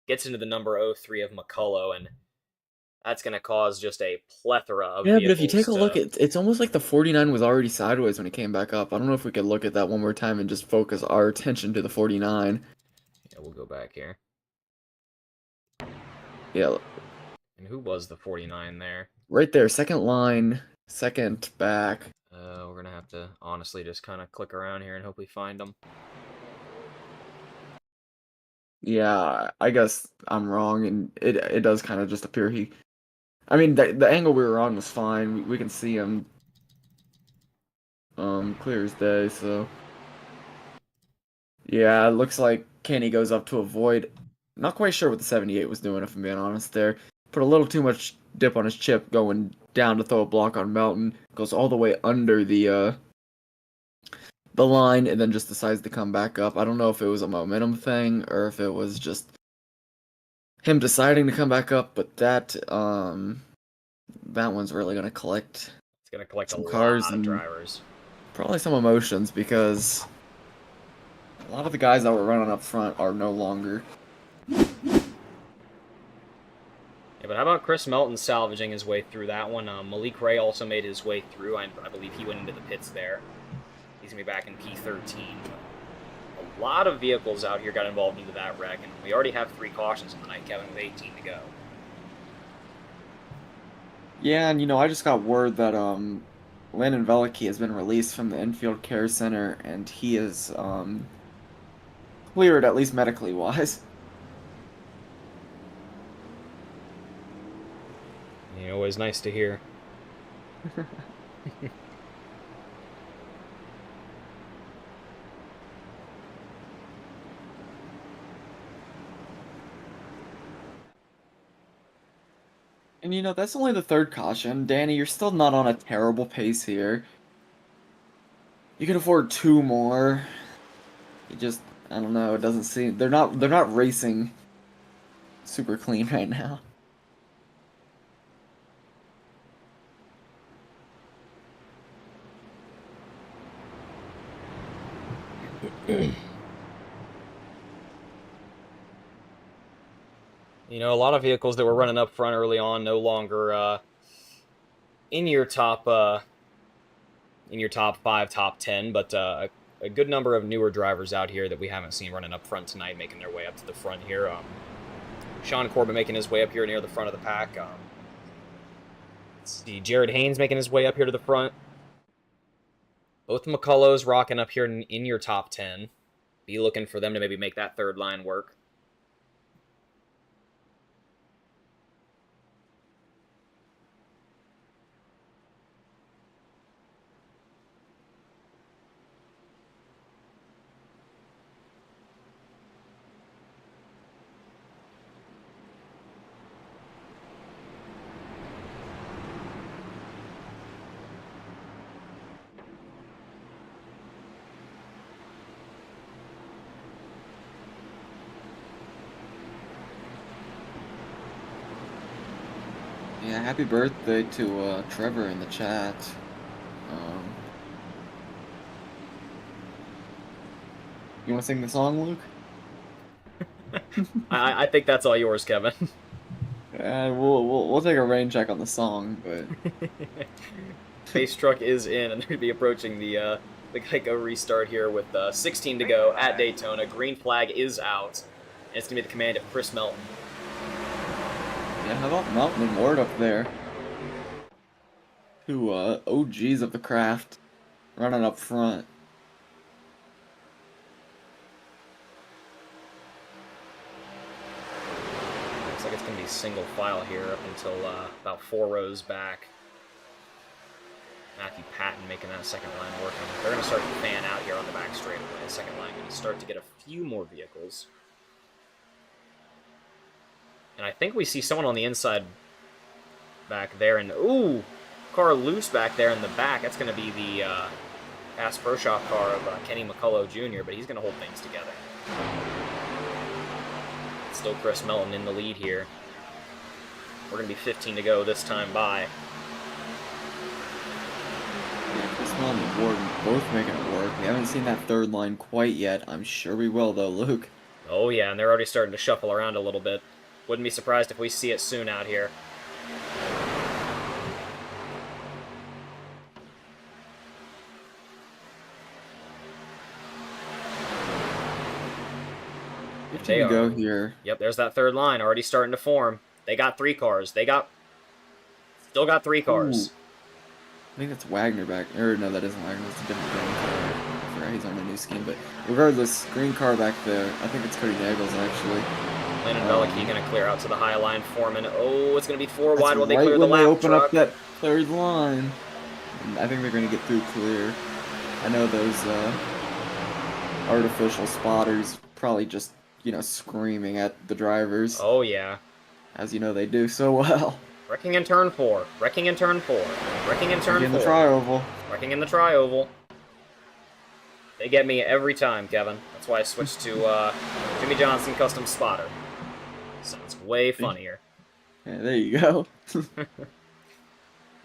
Gets into the number 03 of McCullough, and that's gonna cause just a plethora of Yeah, but if you take vehicles a look, to. it's almost like the 49 was already sideways when it came back up. I don't know if we could look at that one more time and just focus our attention to the 49. Yeah, we'll go back here. Yeah, And who was the 49 there? right there, second line, second back. We're gonna have to honestly just kind of click around here and hope we find them. Yeah, I guess I'm wrong, and it does kind of just appear he. I mean, the angle we were on was fine. We can see him, clear as day. So yeah, it looks like Kenny goes up to avoid. Not quite sure what the 78 was doing, if I'm being honest. There, put a little too much dip on his chip, going down to throw a block on Melton. Goes all the way under the line, and then just decides to come back up. I don't know if it was a momentum thing or if it was just him deciding to come back up, but that one's really gonna collect It's gonna collect a some lot cars of and drivers. probably some emotions because a lot of the guys that were running up front are no longer. Yeah, but how about Chris Melton salvaging his way through that one? Malik Ray also made his way through. I believe he went into the pits there. He's gonna be back in P13. But a lot of vehicles out here got involved into that wreck, and we already have 3 cautions in the night, Kevin, with 18 to go. Yeah, and I just got word that Landon Veliky has been released from the infield care center and he is cleared, at least medically wise. Always nice to hear. And that's only the third caution. Danny, you're still not on a terrible pace here. You can afford 2 more. You just, I don't know, it doesn't seem they're not racing super clean right now. A lot of vehicles that were running up front early on no longer in your top top 5, top 10, but a good number of newer drivers out here that we haven't seen running up front tonight, making their way up to the front here. Sean Corbin making his way up here near the front of the pack. Let's see, Jared Haynes making his way up here to the front. Both McCulloughs rocking up here in your top 10. Be looking for them to maybe make that third line work. Yeah, happy birthday to Trevor in the chat. Um, you want to sing the song, Luke? I think that's all yours, Kevin. We'll take a rain check on the song, but Pace truck is in, and they're going to be approaching the Geico restart here with 16 to go at Daytona. Green flag is out, and it's going to be the command of Chris Melton. yeah, how about Mountain and Ward up there? 2 OGs of the craft running up front. single file here up until about 4 rows back. Matthew Patton making that second line working. They're going to start to fan out here on the back straightaway. The second line going to start to get a few more vehicles. And I think we see someone on the inside back there. And, ooh, car loose back there in the back. That's going to be the past Pro Shop car of Kenny McCullough Jr., but he's going to hold things together. Still Chris Melton in the lead here. We're going to be 15 to go this time by. Yeah, Chris Melton and Gordon both making it work. We haven't seen that third line quite yet. I'm sure we will, though, Luke. Oh, yeah, and they're already starting to shuffle around a little bit. Wouldn't be surprised if we see it soon out here. They are. Go here. Yep, there's that third line already starting to form. They got 3 cars. Still got 3 cars. Ooh. I think that's Wagner back. Or no, that isn't Wagner. That's a different green car. I forgot he's on the new scheme. But regardless, green car back there. I think it's Cody Nagels actually. Landon Velicky going to clear out to the high line. Foreman. Oh, it's going to be 4 wide while they right clear the lap. They open truck. up that third line. And I think they're going to get through clear. I know those artificial spotters probably just, you know, screaming at the drivers. Oh, yeah. As you know, they do so well. Wrecking in turn 4. Wrecking in turn 4. Wrecking in turn 4. In the tri-oval. Wrecking in the tri-oval. They get me every time, Kevin. That's why I switched to Jimmy Johnson Custom Spotter. Sounds way funnier. Yeah, there you go.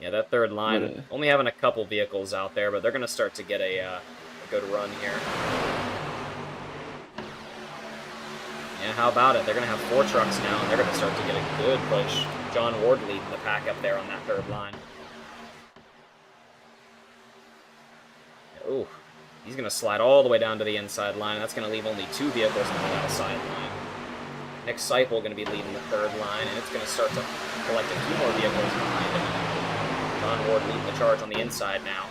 Yeah, that third line, only having a couple vehicles out there, but they're going to start to get a good run here. Yeah, how about it? They're going to have 4 trucks now, and they're going to start to get a good push. John Ward leading the pack up there on that third line. Ooh, he's going to slide all the way down to the inside line. That's going to leave only 2 vehicles on the outside line. Nick Seipel going to be leading the third line, and it's going to start to collect a few more vehicles behind him. John Ward leading the charge on the inside now.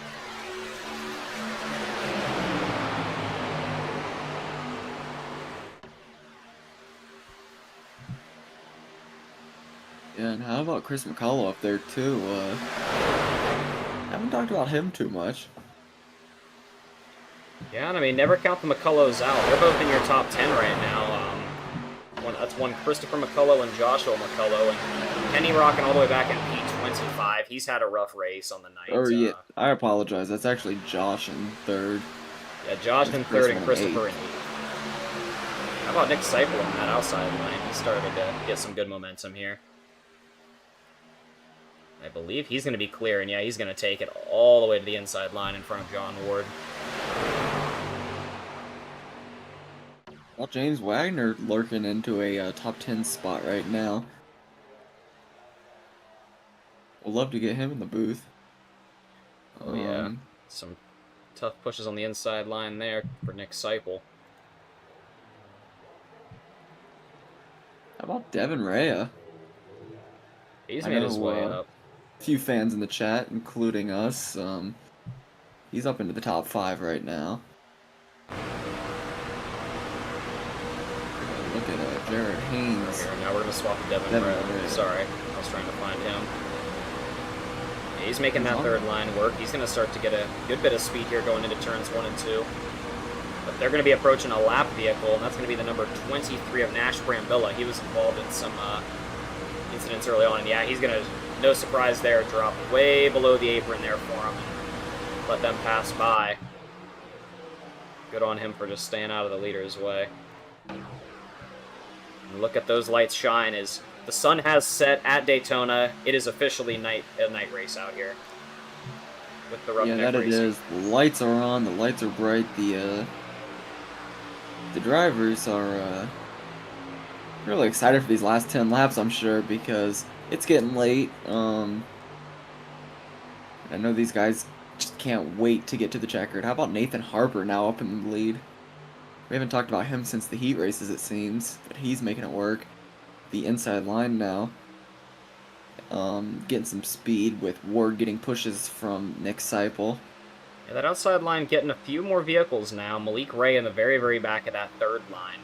Yeah, and how about Chris McCullough up there, too? Haven't talked about him too much. Yeah, and I mean, never count the McCulloughs out. They're both in your top 10 right now. That's one Christopher McCullough and Joshua McCullough, and Kenny rocking all the way back in P25. He's had a rough race on the night. Oh, yeah, I apologize. That's actually Josh in third. Yeah, Josh in third and Christopher in 8th. How about Nick Seipel on that outside line? He started to get some good momentum here. I believe he's going to be clear, and yeah, he's going to take it all the way to the inside line in front of John Ward. Well, James Wagner lurking into a top 10 spot right now. We'll love to get him in the booth. Oh, yeah. Some tough pushes on the inside line there for Nick Seipel. How about Devin Rea? He's made his way up. A few fans in the chat, including us. He's up into the top 5 right now. Look at Jared Haynes. Here, now we're going to swap to Devin Rea. Sorry, I was trying to find him. Yeah, he's making that third line work. He's going to start to get a good bit of speed here going into turns 1 and 2. But they're going to be approaching a lap vehicle, and that's going to be the number 23 of Nash Brambilla. He was involved in some incidents early on, and yeah, he's going to, no surprise there, drop way below the apron there for him and let them pass by. Good on him for just staying out of the leader's way. And look at those lights shine as the sun has set at Daytona. It is officially a night race out here. With the roughneck racing. It is. The lights are on, the lights are bright, the drivers are really excited for these last 10 laps, I'm sure, because it's getting late. I know these guys just can't wait to get to the checkered. How about Nathan Harper now up in the lead? We haven't talked about him since the heat races, it seems, but he's making it work. The inside line now. Getting some speed with Ward getting pushes from Nick Seipel. Yeah, that outside line getting a few more vehicles now. Malik Ray in the very, very back of that third line.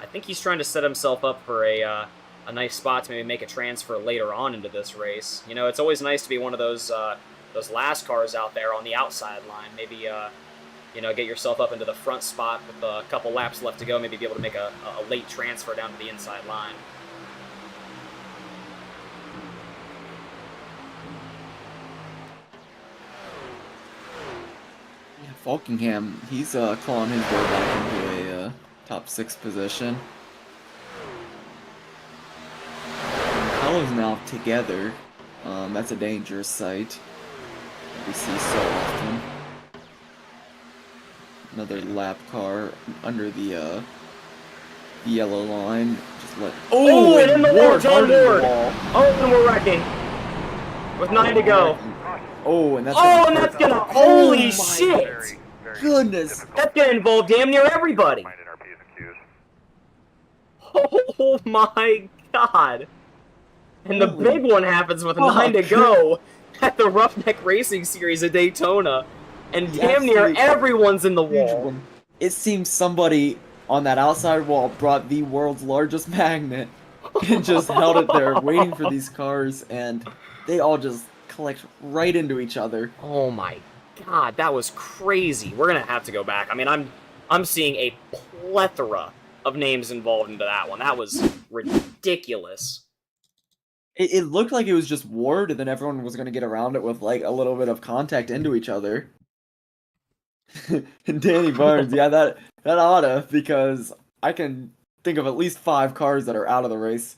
I think he's trying to set himself up for a a nice spot to maybe make a transfer later on into this race. You know, it's always nice to be one of those last cars out there on the outside line. Maybe you know, get yourself up into the front spot with a couple laps left to go. Maybe be able to make a late transfer down to the inside line. Yeah, Falkingham, he's clawing his way back into a top 6 position. Fellows now together. That's a dangerous sight. We see so often. Another lap car under the yellow line. Just let. Oh, and in the Ward's on board. Wall. Oh, and we're wrecking. With 9 to go. Oh, and that's. Oh, and that's gonna. Holy shit! Goodness. That's gonna involve damn near everybody. Oh my god. And the big one happens with 9 to go at the Roughneck Racing Series at Daytona. And damn near everyone's in the wall. It seems somebody on that outside wall brought the world's largest magnet and just held it there waiting for these cars, and they all just collect right into each other. Oh my god, that was crazy. We're gonna have to go back. I mean, I'm seeing a plethora of names involved into that one. That was ridiculous. It looked like it was just Ward, and then everyone was going to get around it with like a little bit of contact into each other. And Danny Barnes, yeah, that oughta, because I can think of at least 5 cars that are out of the race.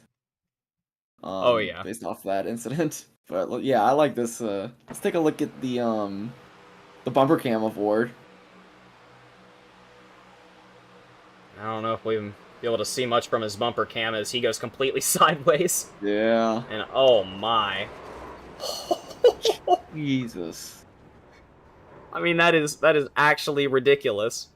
Oh yeah, based off that incident. But yeah, I like this. Let's take a look at the bumper cam of Ward. I don't know if we'll be able to see much from his bumper cam as he goes completely sideways. Yeah. And oh my. Jesus. I mean, that is actually ridiculous.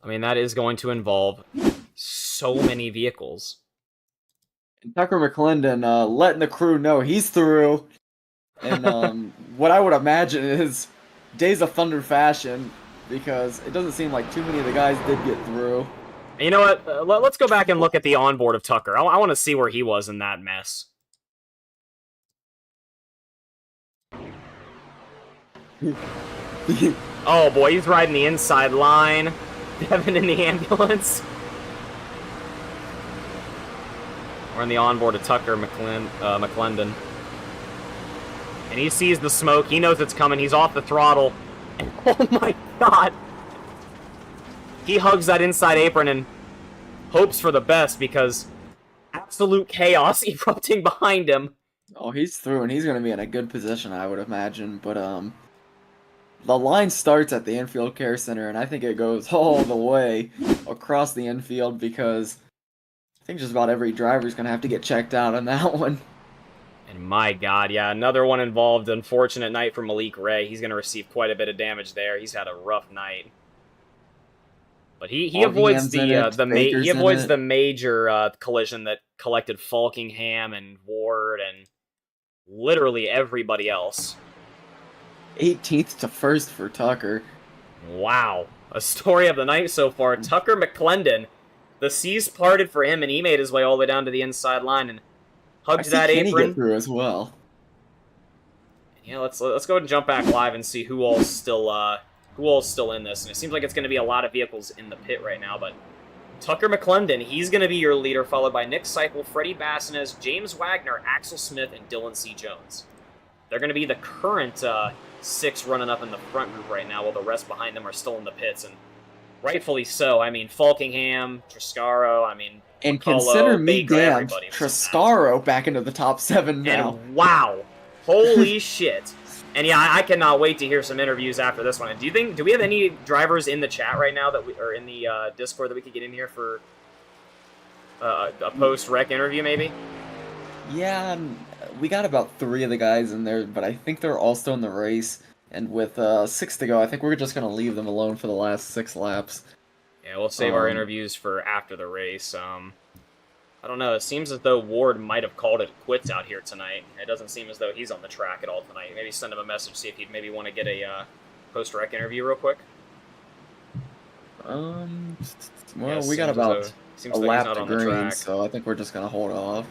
I mean, that is going to involve so many vehicles. And Tucker McClendon letting the crew know he's through. And what I would imagine is Days of Thunder fashion, because it doesn't seem like too many of the guys did get through. You know what? Let's go back and look at the onboard of Tucker. I want to see where he was in that mess. Oh boy, he's riding the inside line. Devin in the ambulance. We're on the onboard of Tucker McClendon. And he sees the smoke. He knows it's coming. He's off the throttle. And, oh my god. He hugs that inside apron and hopes for the best because absolute chaos erupting behind him. Oh, he's through, and he's going to be in a good position, I would imagine. But the line starts at the Infield Care Center, and I think it goes all the way across the infield because I think just about every driver's going to have to get checked out on that one. And my god, yeah, another one involved. Unfortunate night for Malik Ray. He's going to receive quite a bit of damage there. He's had a rough night. But he avoids the major collision that collected Falkingham and Ward and literally everybody else. 18th to 1st for Tucker. Wow. A story of the night so far. Tucker McClendon. The seas parted for him, and he made his way all the way down to the inside line and hugged that apron. Kenny get through as well. Yeah, let's go ahead and jump back live and see who all's still in this. And it seems like it's going to be a lot of vehicles in the pit right now, but Tucker McClendon, he's going to be your leader, followed by Nick Seipel, Freddie Bassinez, James Wagner, Axel Smith, and Dylan C. Jones. They're going to be the current 6 running up in the front group right now, while the rest behind them are still in the pits, and rightfully so. I mean, Falkingham, Triscaro, I mean, and Colo, consider me Baker, damned, Triscaro back into the top 7 now. And wow, holy shit. And yeah, I cannot wait to hear some interviews after this one. Do we have any drivers in the chat right now that are in the Discord that we could get in here for a post-rec interview, maybe? Yeah, we got about 3 of the guys in there, but I think they're all still in the race. And with 6 to go, I think we're just going to leave them alone for the last 6 laps. Yeah, we'll save our interviews for after the race. I don't know. It seems as though Ward might have called it quits out here tonight. It doesn't seem as though he's on the track at all tonight. Maybe send him a message, see if he'd maybe want to get a post-rec interview real quick. Yeah, Well, we got about seems a like he's lap not to on the green, track. so I think we're just gonna hold off.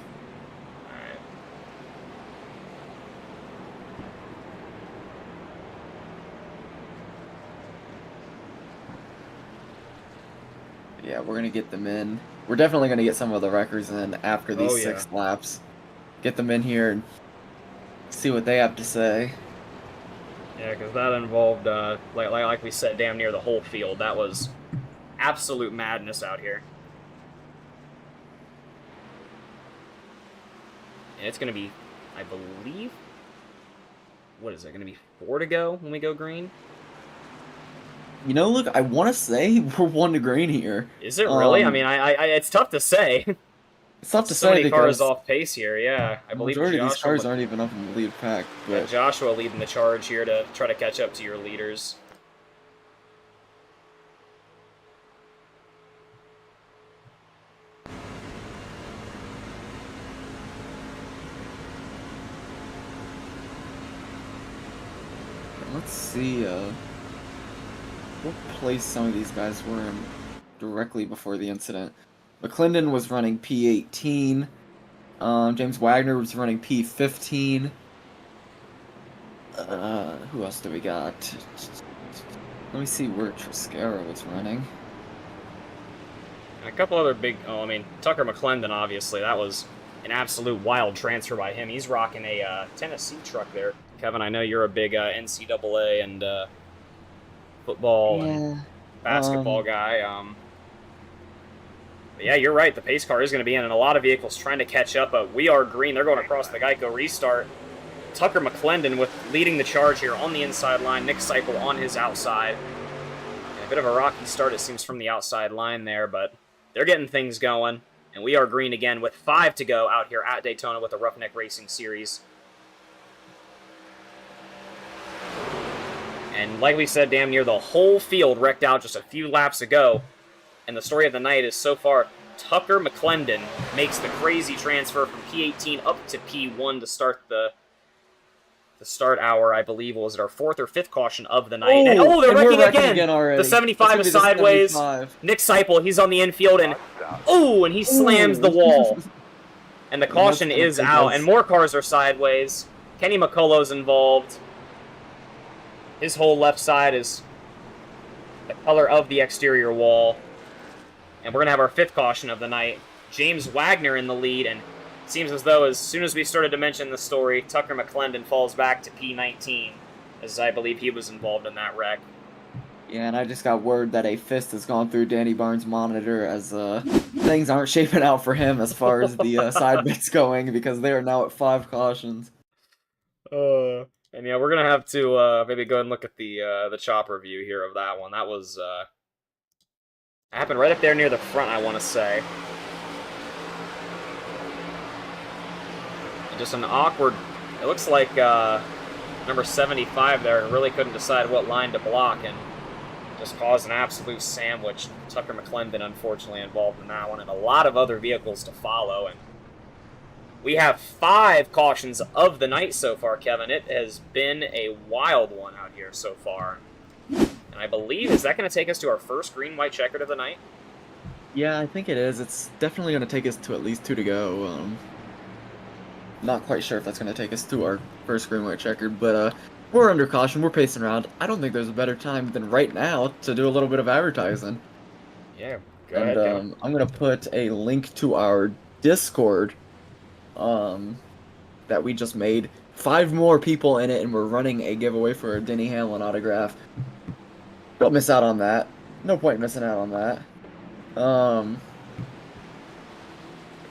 All right. Yeah, we're gonna get them in. We're definitely gonna get some of the wreckers in after these Oh yeah. 6 laps. Get them in here and see what they have to say. Yeah, because that involved, like we said, damn near the whole field. That was absolute madness out here. And it's going to be, I believe, what is it, going to be 4 to go when we go green? You know, look, I want to say we're 1 to green here. Is it really? I mean, it's tough to say. It's tough With to so say many cars because off pace here, yeah. I the believe majority of these cars Joshua, aren't even up in the lead pack. But Joshua leading the charge here to try to catch up to your leaders. let's see what place some of these guys were in directly before the incident. McClendon was running P18. James Wagner was running P15. Who else do we got? Let me see where Triscara was running. A couple other big, I mean, Tucker McClendon, obviously. That was an absolute wild transfer by him. He's rocking a Tennessee truck there. Kevin, I know you're a big NCAA and football and basketball guy. But yeah, you're right. The pace car is going to be in, and a lot of vehicles trying to catch up. But we are green. They're going across the Geico restart. Tucker McClendon with leading the charge here on the inside line. Nick Seipel on his outside. And a bit of a rocky start, it seems, from the outside line there, but they're getting things going. And we are green again with 5 to go out here at Daytona with the Roughneck Racing Series. And like we said, damn near the whole field wrecked out just a few laps ago. And the story of the night is so far, Tucker McClendon makes the crazy transfer from P18 up to P1 to start the start hour, I believe, was it our 4th or 5th caution of the night. They're wrecking again already. The 75 is sideways. 75. Nick Seipel, he's on the infield, and and he slams the wall. And the caution is out, and more cars are sideways. Kenny McCullough's involved. His whole left side is the color of the exterior wall. And we're going to have our 5th caution of the night. James Wagner in the lead, and it seems as though as soon as we started to mention the story, Tucker McClendon falls back to P19, as I believe he was involved in that wreck. Yeah, and I just got word that a fist has gone through Danny Barnes' monitor as things aren't shaping out for him as far as the side bit's going, because they are now at 5 cautions. And yeah, we're gonna have to maybe go and look at the chopper view here of that one. That was happened right up there near the front, I want to say. Just an awkward. It looks like number 75 there really couldn't decide what line to block and just caused an absolute sandwich. Tucker McClendon, unfortunately, involved in that one, and a lot of other vehicles to follow. And we have 5 cautions of the night so far, Kevin. It has been a wild one out here so far. And I believe, is that going to take us to our first green-white checkered of the night? Yeah, I think it is. It's definitely going to take us to at least 2 to go. Not quite sure if that's going to take us to our first green-white checkered, but we're under caution. We're pacing around. I don't think there's a better time than right now to do a little bit of advertising. Yeah, go ahead, Kevin. I'm going to put a link to our Discord that we just made. 5 more people in it, and we're running a giveaway for a Denny Hamlin autograph. Don't miss out on that. No point missing out on that.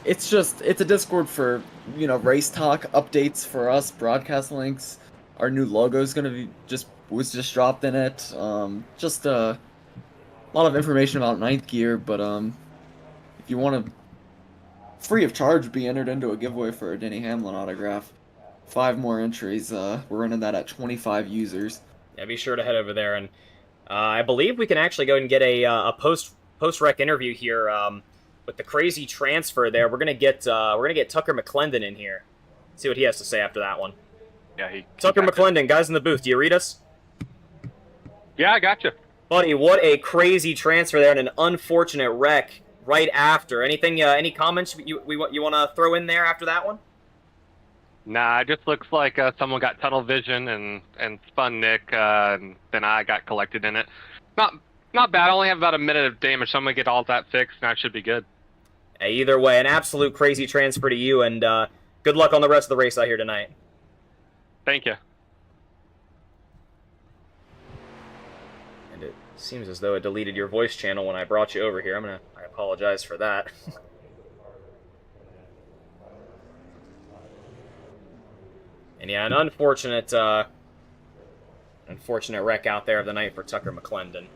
It's a Discord for, race talk, updates for us, broadcast links. Our new logo is gonna be was just dropped in it. Just a lot of information about ninth gear, but if you want to free of charge be entered into a giveaway for a Denny Hamlin autograph, 5 more entries. We're running that at 25 users. Yeah, be sure to head over there, and I believe we can actually go and get a post-rec interview here with the crazy transfer there. We're gonna get Tucker McClendon in here. See what he has to say after that one. Yeah, Tucker McClendon, guys in the booth, do you read us? Yeah, I got you. Buddy, what a crazy transfer there and an unfortunate wreck right after. Anything? Any comments you want to throw in there after that one? Nah, it just looks like someone got tunnel vision and spun Nick, and then I got collected in it. Not bad. I only have about a minute of damage, so I'm gonna get all that fixed, and I should be good. Hey, either way, an absolute crazy transfer to you, and good luck on the rest of the race out here tonight. Thank you. And it seems as though it deleted your voice channel when I brought you over here. I apologize for that. And yeah, an unfortunate wreck out there of the night for Tucker McClendon.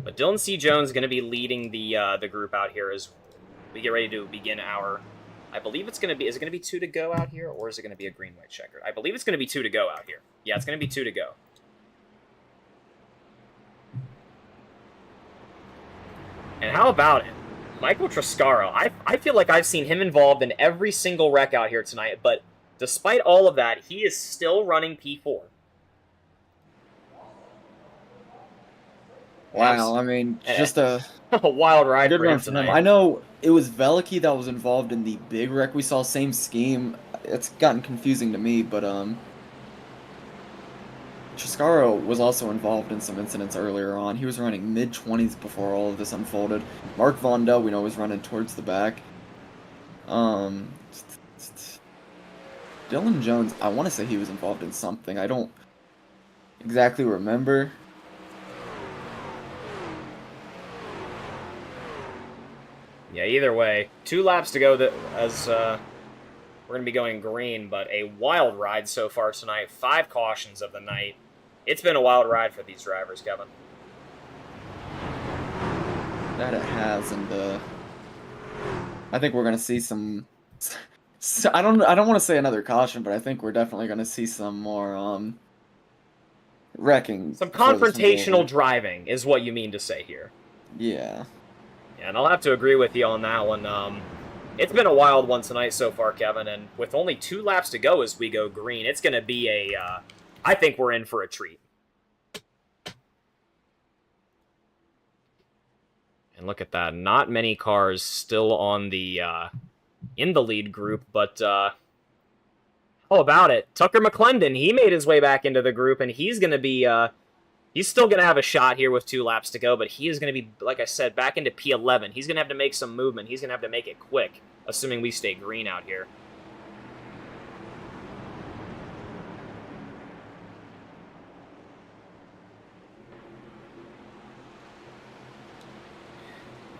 But Dylan C. Jones is going to be leading the group out here as we get ready to begin our. I believe it's going to be. Is it going to be 2 to go out here, or is it going to be a green-white checkered? I believe it's going to be 2 to go out here. Yeah, it's going to be 2 to go. And how about it, Michael Triscaro? I feel like I've seen him involved in every single wreck out here tonight, but despite all of that, he is still running P4. Wow, I mean, just a wild ride good for run him from him. tonight. I know it was Veliky that was involved in the big wreck we saw, same scheme. It's gotten confusing to me, but Triscaro was also involved in some incidents earlier on. He was running mid-20s before all of this unfolded. Mark Vondel, we know, was running towards the back. Dylan Jones, I want to say he was involved in something. I don't exactly remember. Yeah, either way, 2 laps to go as we're going to be going green, but a wild ride so far tonight. 5 cautions of the night. It's been a wild ride for these drivers, Kevin. That it has, and I think we're going to see some... I don't want to say another caution, but I think we're definitely going to see some more wrecking. Some confrontational driving is what you mean to say here. Yeah. And I'll have to agree with you on that one. It's been a wild one tonight so far, Kevin, and with only 2 laps to go as we go green, it's going to be I think we're in for a treat. And look at that. Not many cars still on the in the lead group, but how about it? Tucker McClendon, he made his way back into the group, and he's going to be... he's still going to have a shot here with 2 laps to go, but he is going to be, like I said, back into P11. He's going to have to make some movement. He's going to have to make it quick, assuming we stay green out here.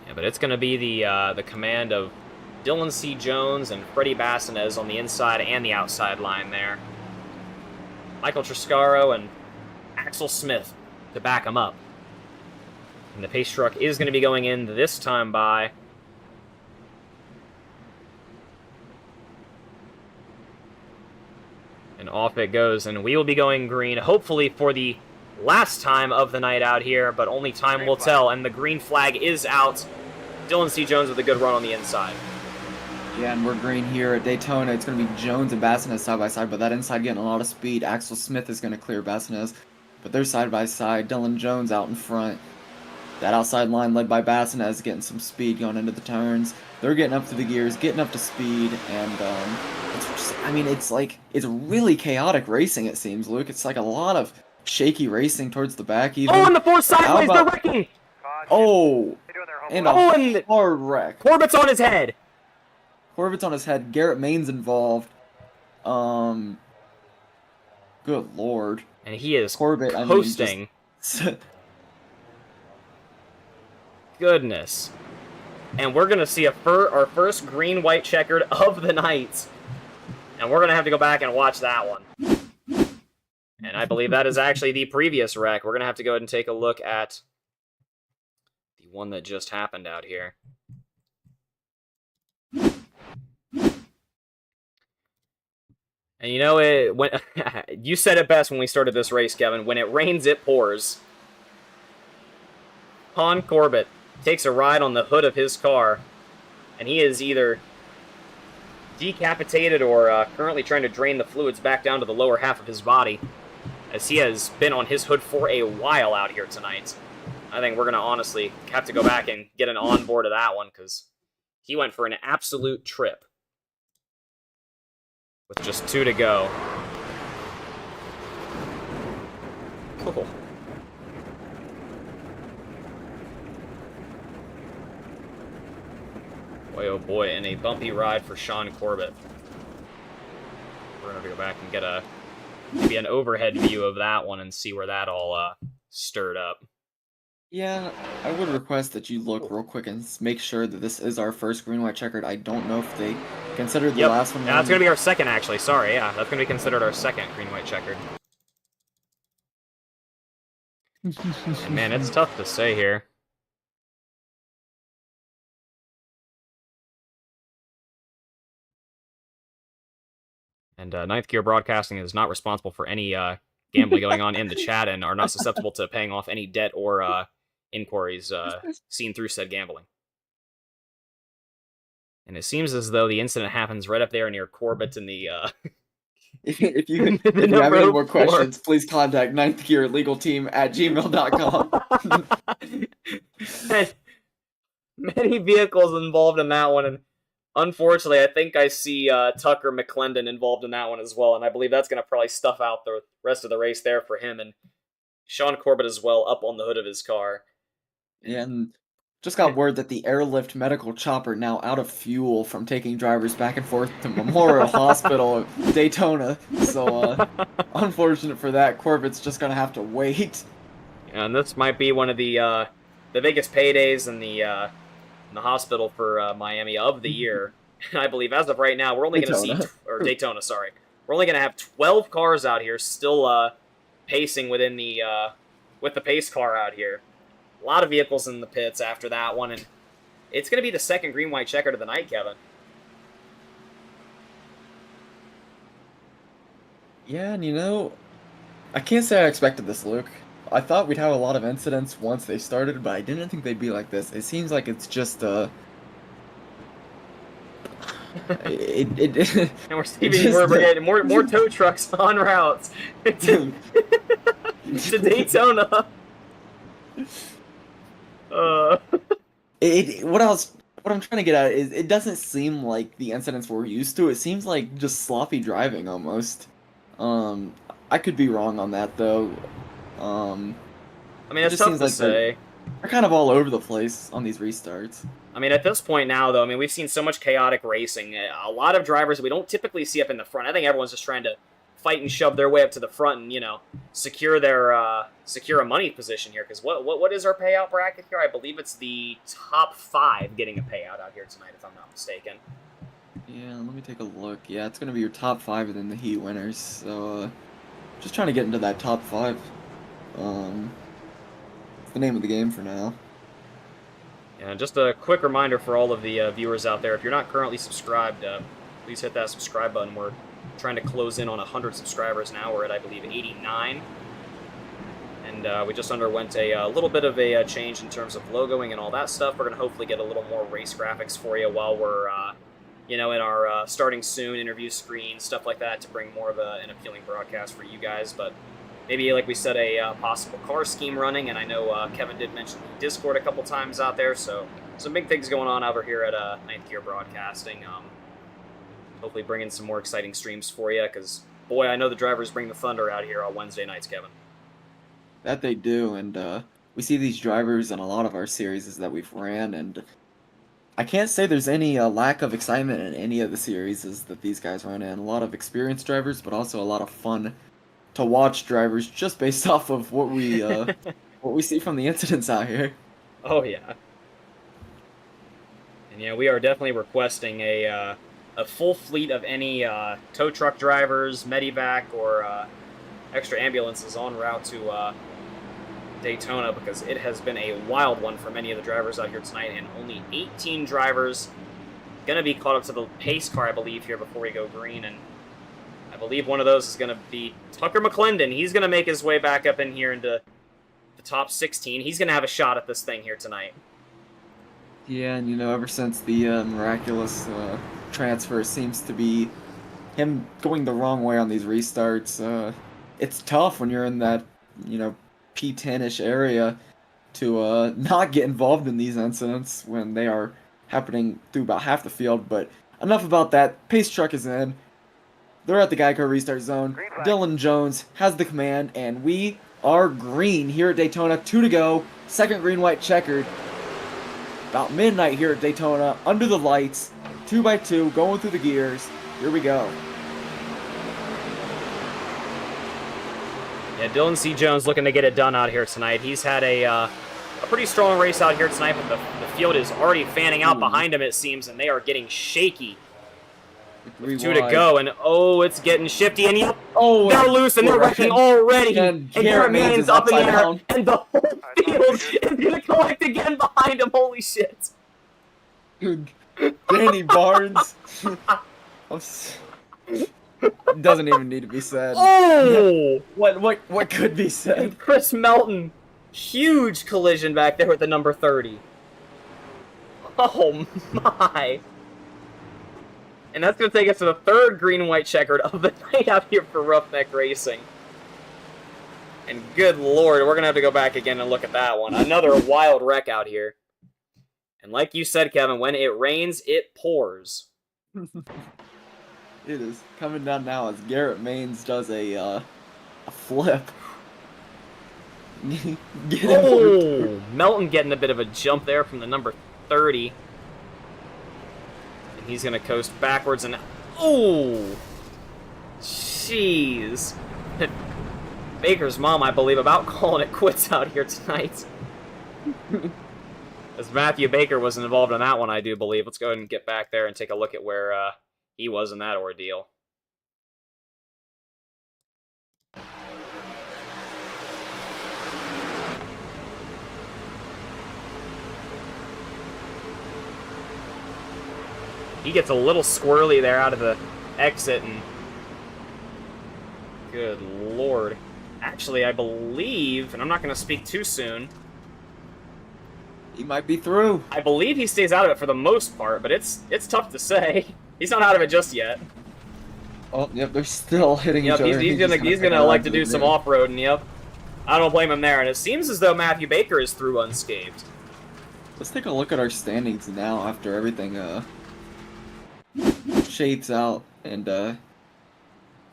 Yeah, but it's going to be the command of Dylan C. Jones and Freddie Bassinez on the inside and the outside line there. Michael Triscaro and Axel Smith to back him up. And the pace truck is going to be going in this time by and off it goes, and we will be going green, hopefully for the last time of the night out here, but only time will tell, and the green flag is out. Dylan C. Jones with a good run on the inside. Yeah, and we're green here at Daytona. It's going to be Jones and Bassinez side by side, but that inside getting a lot of speed. Axel Smith is going to clear Bassinez, but they're side by side. Dylan Jones out in front. That outside line led by Bassinez getting some speed going into the turns. They're getting up to the gears, getting up to speed, and it's just, I mean, it's like, it's really chaotic racing, it seems, Luke. It's like a lot of shaky racing towards the back even. Oh, and the 4 sideways, they're wrecking! Oh, and a hard wreck. Corbett's on his head. Corbett's on his head. Garrett Main's involved. Good lord. And he is Corbett, hosting. Goodness. And we're going to see our first green-white checkered of the night. And we're going to have to go back and watch that one. And I believe that is actually the previous wreck. We're going to have to go ahead and take a look at the one that just happened out here. And you know, you said it best when we started this race, Kevin. When it rains, it pours. Han Corbett takes a ride on the hood of his car, and he is either decapitated or currently trying to drain the fluids back down to the lower half of his body, as he has been on his hood for a while out here tonight. I think we're going to honestly have to go back and get an onboard of that one because he went for an absolute trip with just 2 to go. Cool. Boy, oh boy, and a bumpy ride for Sean Corbett. We're going to go back and get maybe an overhead view of that one and see where that all stirred up. Yeah, I would request that you look real quick and make sure that this is our first green-white checkered. I don't know if they considered the last one. Yeah, that's going to be our second, actually. Sorry, yeah. That's going to be considered our second green-white checkered. And man, it's tough to say here. And Ninth Gear Broadcasting is not responsible for any gambling going on in the chat and are not susceptible to paying off any debt or inquiries seen through said gambling. And it seems as though the incident happens right up there near Corbett and the... If you have any more questions, please contact ninthgearlegalteam@gmail.com. Many vehicles involved in that one, and unfortunately, I think I see Tucker McClendon involved in that one as well, and I believe that's going to probably stuff out the rest of the race there for him, and Sean Corbett as well up on the hood of his car. Yeah, and just got word that the airlift medical chopper now out of fuel from taking drivers back and forth to Memorial Hospital Daytona. So, unfortunate for that. Corbett's just going to have to wait. Yeah, and this might be one of the biggest paydays in the hospital for Miami of the year. I believe as of right now, we're only going to see... Or Daytona, sorry. We're only going to have 12 cars out here still pacing within the... with the pace car out here. A lot of vehicles in the pits after that one, and it's going to be the second green-white checkered of the night, Kevin. Yeah, and you know, I can't say I expected this, Luke. I thought we'd have a lot of incidents once they started, but I didn't think they'd be like this. It seems like it's just and we're getting more tow trucks on routes to Daytona. What I'm trying to get at is it doesn't seem like the incidents we're used to. It seems like just sloppy driving almost. I could be wrong on that though. I mean, it's tough to say. They're kind of all over the place on these restarts. I mean, at this point now, though, I mean, we've seen so much chaotic racing. A lot of drivers we don't typically see up in the front. I think everyone's just trying to fight and shove their way up to the front and, you know, secure a money position here. Because what is our payout bracket here? I believe it's the top 5 getting a payout out here tonight, if I'm not mistaken. Yeah, let me take a look. Yeah, it's going to be your top 5 and then the heat winners. So, just trying to get into that top 5. It's the name of the game for now. And just a quick reminder for all of the viewers out there, if you're not currently subscribed, please hit that subscribe button. We're trying to close in on 100 subscribers now. We're at, I believe, 89. And we just underwent a little bit of a change in terms of logoing and all that stuff. We're going to hopefully get a little more race graphics for you while we're, you know, in our starting soon interview screen, stuff like that, to bring more of an appealing broadcast for you guys. But maybe, like we said, a possible car scheme running, and I know Kevin did mention Discord a couple times out there, so some big things going on over here at Ninth Gear Broadcasting. Hopefully bringing some more exciting streams for you, because, boy, I know the drivers bring the thunder out here on Wednesday nights, Kevin. That they do, and we see these drivers in a lot of our series that we've ran, and I can't say there's any lack of excitement in any of the series that these guys run in. A lot of experienced drivers, but also a lot of fun to watch drivers just based off of what we see from the incidents out here. Oh yeah, and yeah, we are definitely requesting a full fleet of any tow truck drivers, medevac, or extra ambulances en route to Daytona, because it has been a wild one for many of the drivers out here tonight, and only 18 drivers going to be caught up to the pace car, I believe, here before we go green, and I believe one of those is going to be Tucker McClendon. He's going to make his way back up in here into the top 16. He's going to have a shot at this thing here tonight. Yeah, and you know, ever since the miraculous transfer seems to be him going the wrong way on these restarts, it's tough when you're in that, you know, P10-ish area to not get involved in these incidents when they are happening through about half the field. But enough about that. Pace truck is in. They're at the Geico restart zone. Dylan Jones has the command, and we are green here at Daytona. 2 to go. Second green, white checkered. About midnight here at Daytona, under the lights. 2x2, going through the gears. Here we go. Yeah, Dylan C. Jones looking to get it done out here tonight. He's had a pretty strong race out here tonight, but the field is already fanning out behind him, it seems, and they are getting shaky. 2 to go, and oh, it's getting shifty, and they're loose, and they're wrecking already. And Garrett Mann's up in the air, and the whole field is going to collect again behind him. Holy shit. Danny Barnes. Doesn't even need to be said. Oh! What could be said? And Chris Melton. Huge collision back there with the number 30. Oh my. And that's going to take us to the third green and white checkered of the night out here for Roughneck Racing. And good lord, we're going to have to go back again and look at that one. Another wild wreck out here. And like you said, Kevin, when it rains, it pours. It is coming down now as Garrett Maines does a flip. Melton getting a bit of a jump there from the number 30. And he's going to coast backwards and... Oh! Jeez. Baker's mom, I believe, about calling it quits out here tonight. As Matthew Baker wasn't involved in that one, I do believe. Let's go ahead and get back there and take a look at where he was in that ordeal. He gets a little squirrely there out of the exit, and good lord. Actually, I believe, and I'm not going to speak too soon, he might be through. I believe he stays out of it for the most part, but it's tough to say. He's not out of it just yet. Oh, yep, they're still hitting each other. He's gonna like to do some off-roading, yep. I don't blame him there, and it seems as though Matthew Baker is through unscathed. Let's take a look at our standings now after everything shapes out, and yeah,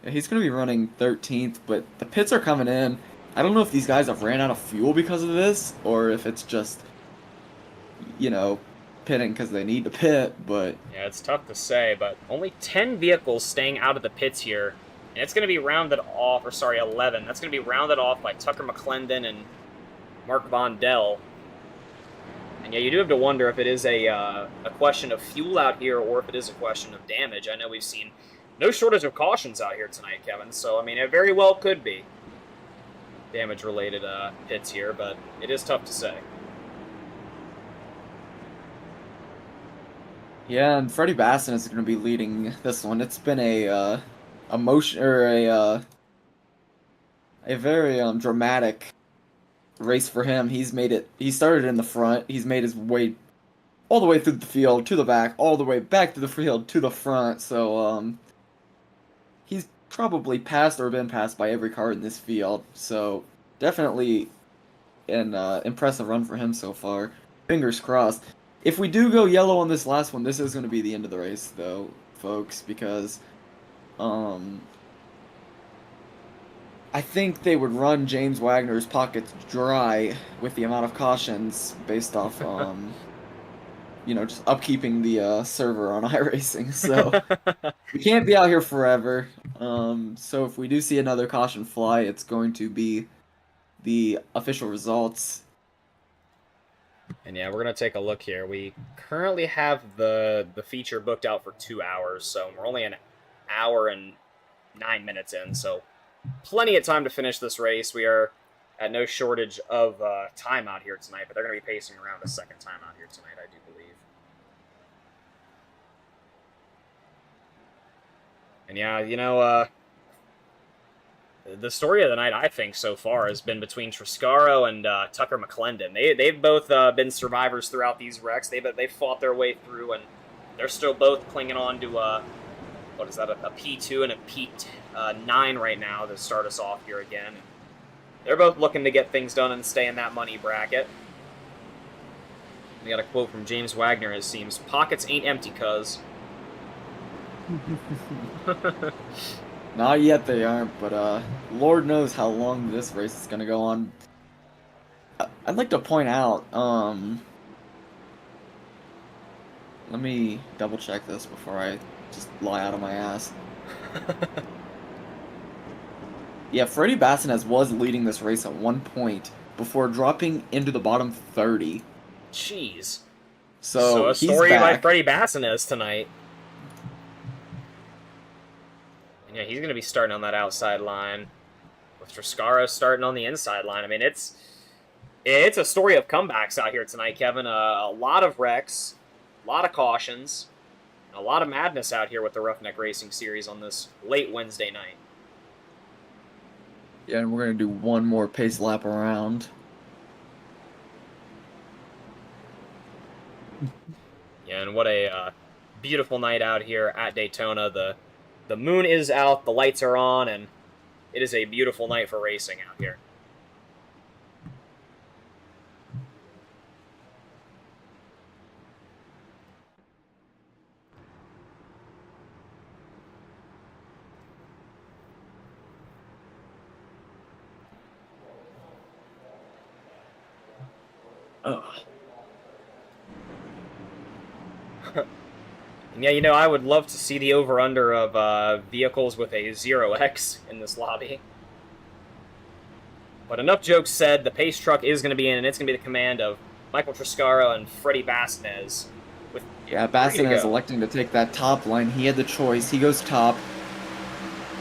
he's gonna be running 13th, but the pits are coming in. I don't know if these guys have ran out of fuel because of this, or if it's just, you know, pitting because they need to pit, but... Yeah, it's tough to say, but only 10 vehicles staying out of the pits here, and it's going to be rounded off, or sorry, 11. That's going to be rounded off by Tucker McClendon and Mark Von Dell. And yeah, you do have to wonder if it is a question of fuel out here, or if it is a question of damage. I know we've seen no shortage of cautions out here tonight, Kevin, so, I mean, it very well could be damage-related pits here, but it is tough to say. Yeah, and Freddie Basson is going to be leading this one. It's been a very dramatic race for him. He's made it. He started in the front. He's made his way all the way through the field to the back, all the way back to the field to the front. So he's probably passed or been passed by every car in this field. So definitely an impressive run for him so far. Fingers crossed. If we do go yellow on this last one, this is going to be the end of the race, though, folks, because I think they would run James Wagner's pockets dry with the amount of cautions based off, you know, just upkeeping the server on iRacing. So we can't be out here forever. So if we do see another caution fly, it's going to be the official results. And yeah, we're going to take a look here. We currently have the feature booked out for 2 hours, so we're only an hour and 9 minutes in, so plenty of time to finish this race. We are at no shortage of time out here tonight, but they're going to be pacing around a second time out here tonight, I do believe. And yeah, you know, the story of the night, I think, so far has been between Triscaro and Tucker McClendon. They've both been survivors throughout these wrecks. They've fought their way through, and they're still both clinging on to, what is that, a P2 and a P9 right now to start us off here again. They're both looking to get things done and stay in that money bracket. We got a quote from James Wagner, it seems. Pockets ain't empty, cuz. Not yet they aren't, but Lord knows how long this race is gonna go on. I'd like to point out, let me double check this before I just lie out of my ass. Yeah, Freddie Bassinez was leading this race at one point before dropping into the bottom 30. Jeez. So a he's story by back. Freddie Bassinez tonight. And yeah, he's going to be starting on that outside line. With Triscara starting on the inside line. I mean, it's a story of comebacks out here tonight, Kevin. A lot of wrecks, a lot of cautions, and a lot of madness out here with the Roughneck Racing Series on this late Wednesday night. Yeah, and we're gonna do one more pace lap around. Yeah, and what a beautiful night out here at Daytona. The moon is out, the lights are on, and it is a beautiful night for racing out here. Ugh. And yeah, you know, I would love to see the over-under of vehicles with a 0x in this lobby. But enough jokes said, the pace truck is going to be in, and it's going to be the command of Michael Triscara and Freddie Bassinez. Yeah, Bassinez electing to take that top line. He had the choice. He goes top.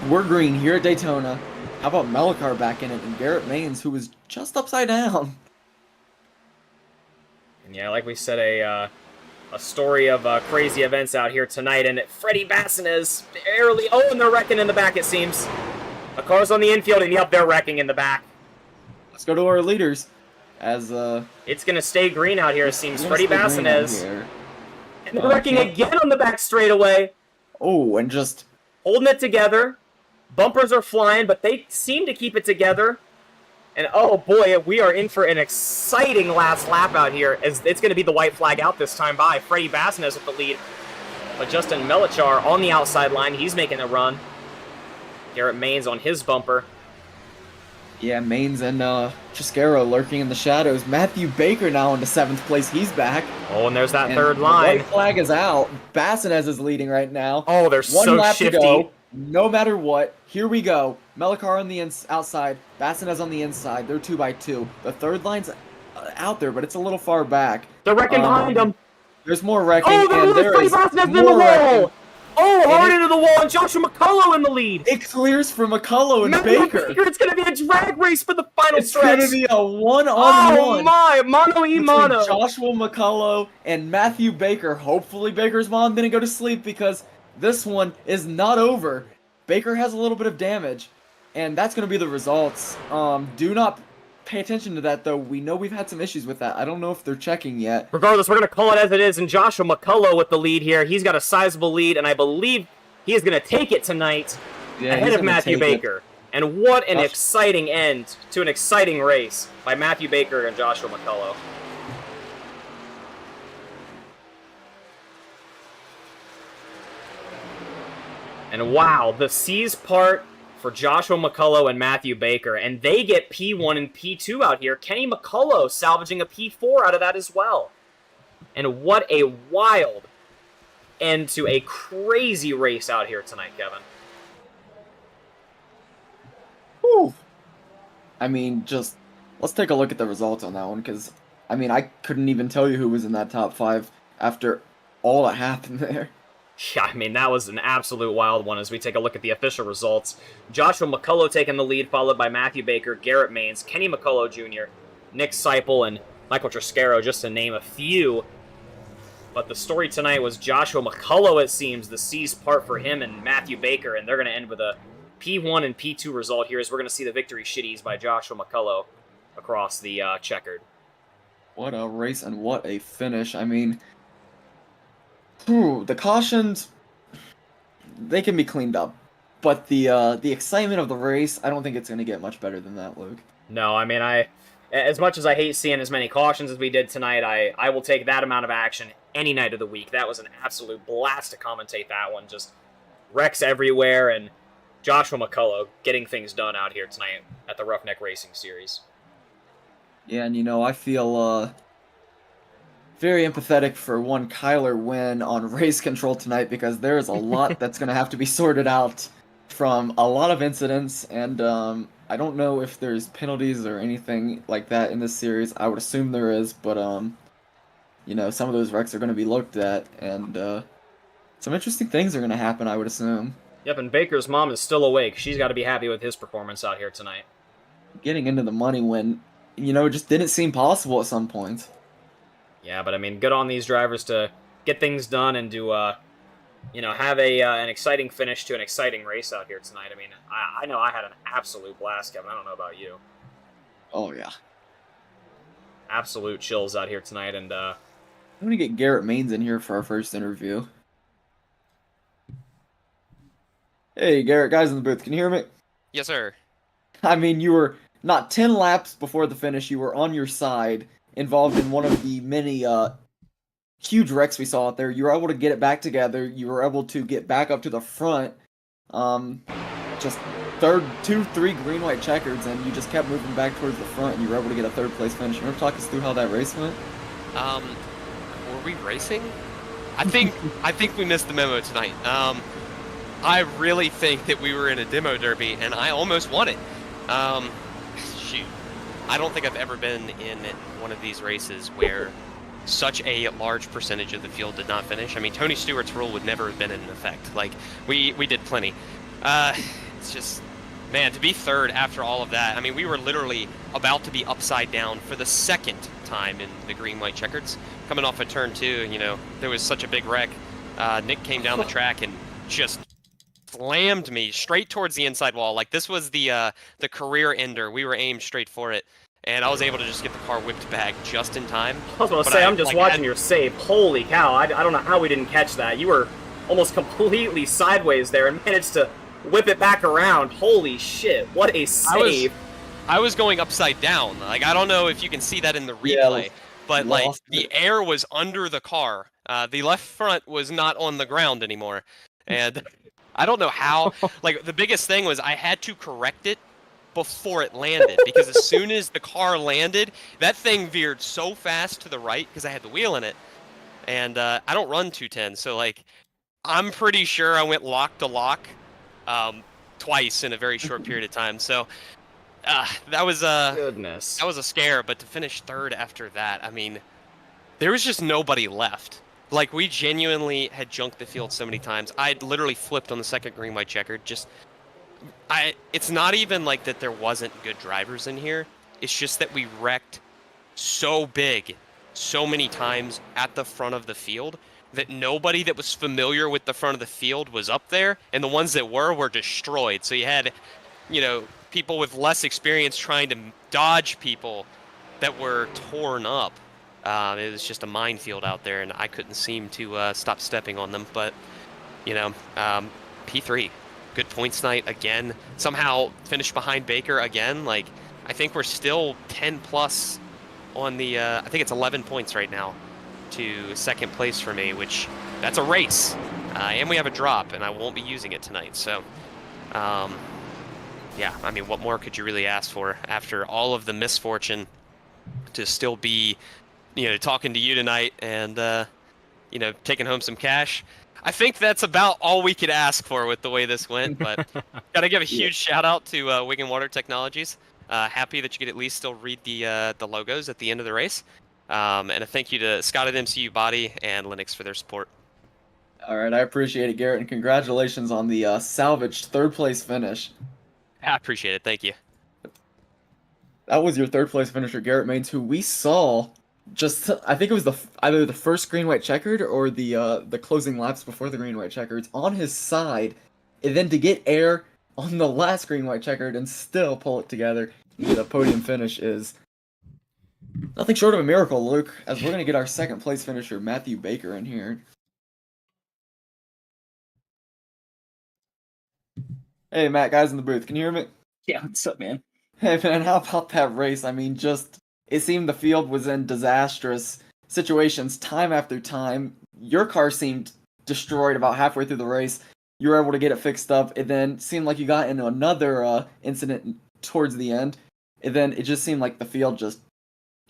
We're green here at Daytona. How about Mellicar back in it and Garrett Maines, who was just upside down? And yeah, like we said, a story of crazy events out here tonight, and Freddie Bassinez barely... Oh, and they're wrecking in the back, it seems. A car's on the infield, and yep, they're wrecking in the back. Let's go to our leaders. As It's going to stay green out here, it seems. Freddie Bassinez. And they're wrecking again on the back straightaway. Oh, and just... Holding it together. Bumpers are flying, but they seem to keep it together. And oh boy, we are in for an exciting last lap out here, as it's going to be the white flag out this time by Freddie Bassinez with the lead. But Justin Melichar on the outside line, he's making a run. Garrett Maines on his bumper. Yeah, Maines and Triscara lurking in the shadows. Matthew Baker now into 7th place. He's back. Oh, and there's that And third the line. white flag is out. Bassinez is leading right now. Oh, they're One so lap shifty. to go. No matter what, here we go. Mellicar on the outside, Bassinez on the inside. They're 2x2. The third line's out there, but it's a little far back. They're wrecking behind them. There's more wrecking, Oh, and there Freddie is Bassinez in the more wall. wrecking. Oh, hard it- into the wall, and Joshua McCullough in the lead. It clears for McCullough and Matthew Baker. It's going to be a drag race for the final It's stretch. going to be a one-on-one. Oh my, mono e Between mono. Joshua McCullough and Matthew Baker. Hopefully Baker's mom didn't go to sleep because this one is not over. Baker has a little bit of damage, and that's going to be the results. Do not pay attention to that, though. We know we've had some issues with that. I don't know if they're checking yet. Regardless, we're going to call it as it is, and Joshua McCullough with the lead here. He's got a sizable lead, and I believe he is going to take it tonight ahead of Matthew Baker. And what an exciting end to an exciting race by Matthew Baker and Joshua McCullough. And wow, the C's part for Joshua McCullough and Matthew Baker, and they get P1 and P2 out here. Kenny McCullough salvaging a P4 out of that as well. And what a wild end to a crazy race out here tonight, Kevin. Whew. I mean, just let's take a look at the results on that one, because, I mean, I couldn't even tell you who was in that top 5 after all that happened there. Yeah, I mean, that was an absolute wild one as we take a look at the official results. Joshua McCullough taking the lead, followed by Matthew Baker, Garrett Maines, Kenny McCullough Jr., Nick Seipel, and Michael Triscara, just to name a few. But the story tonight was Joshua McCullough, it seems, the C's part for him and Matthew Baker, and they're going to end with a P1 and P2 result here as we're going to see the victory shitties by Joshua McCullough across the checkered. What a race and what a finish. I mean, the cautions, they can be cleaned up. But the excitement of the race, I don't think it's going to get much better than that, Luke. No, I mean, I As much as I hate seeing as many cautions as we did tonight, I will take that amount of action any night of the week. That was an absolute blast to commentate that one. Just wrecks everywhere, and Joshua McCullough getting things done out here tonight at the Roughneck Racing Series. Yeah, and I feel very empathetic for one Kyler Wynn on race control tonight because there is a lot that's going to have to be sorted out from a lot of incidents, and I don't know if there's penalties or anything like that in this series. I would assume there is, but some of those wrecks are going to be looked at, and some interesting things are going to happen, I would assume. Yep, and Baker's mom is still awake. She's got to be happy with his performance out here tonight. Getting into the money when, it just didn't seem possible at some points. Yeah, but I mean, good on these drivers to get things done and to, have an exciting finish to an exciting race out here tonight. I mean, I know I had an absolute blast, Kevin. I don't know about you. Oh, yeah. Absolute chills out here tonight, and I'm going to get Garrett Maines in here for our first interview. Hey, Garrett, guys in the booth, can you hear me? Yes, sir. I mean, you were not 10 laps before the finish, you were on your side, involved in one of the many huge wrecks we saw out there. You were able to get it back together, you were able to get back up to the front, just two, three green, white checkers, and you just kept moving back towards the front, and you were able to get a third place finish. You want to talk us through how that race went? Were we racing? I think we missed the memo tonight. I really think that we were in a demo derby, and I almost won it. Shoot. I don't think I've ever been in one of these races where such a large percentage of the field did not finish. I mean, Tony Stewart's rule would never have been in effect. Like, we did plenty. It's just, man, to be third after all of that, I mean, we were literally about to be upside down for the second time in the green-white checkers. Coming off of turn 2, there was such a big wreck. Nick came down the track and just slammed me straight towards the inside wall. Like, this was the career ender. We were aimed straight for it, and I was able to just get the car whipped back just in time. I was going to say, I'm just watching your save. Holy cow, I don't know how we didn't catch that. You were almost completely sideways there and managed to whip it back around. Holy shit, what a save. I was going upside down. Like, I don't know if you can see that in the replay, but like the air was under the car. The left front was not on the ground anymore. And I don't know how. Like, the biggest thing was I had to correct it before it landed, because as soon as the car landed, that thing veered so fast to the right because I had the wheel in it. And I don't run 210, so like, I'm pretty sure I went lock to lock twice in a very short period of time. So that was goodness. That was a scare. But to finish third after that, I mean, there was just nobody left. Like, we genuinely had junked the field so many times. I literally flipped on the second green white checkered. It's not even like that there wasn't good drivers in here. It's just that we wrecked so big, so many times at the front of the field that nobody that was familiar with the front of the field was up there, and the ones that were destroyed. So you had, people with less experience trying to dodge people that were torn up. It was just a minefield out there, and I couldn't seem to stop stepping on them. But, P3, good points night again. Somehow finished behind Baker again. Like, I think we're still 10 plus on the, I think it's 11 points right now to second place for me, which that's a race. And we have a drop, and I won't be using it tonight. So, yeah, I mean, what more could you really ask for after all of the misfortune to still be, talking to you tonight and, taking home some cash? I think that's about all we could ask for with the way this went, but gotta give a huge shout out to Wigan Water Technologies. Happy that you could at least still read the logos at the end of the race. And a thank you to Scott at MCU Body and Linux for their support. All right, I appreciate it, Garrett, and congratulations on the salvaged third place finish. I appreciate it. Thank you. That was your third place finisher, Garrett Maines, who we saw just, I think it was either the first green white checkered or the closing laps before the green white checkered on his side, and then to get air on the last green white checkered and still pull it together. The podium finish is nothing short of a miracle, Luke, as we're gonna get our second place finisher, Matthew Baker, in here. Hey, Matt, guys in the booth, can you hear me? Yeah, what's up, man? Hey man, how about that race? I mean, just it seemed the field was in disastrous situations time after time. Your car seemed destroyed about halfway through the race. You were able to get it fixed up. It then seemed like you got into another incident towards the end. And then it just seemed like the field just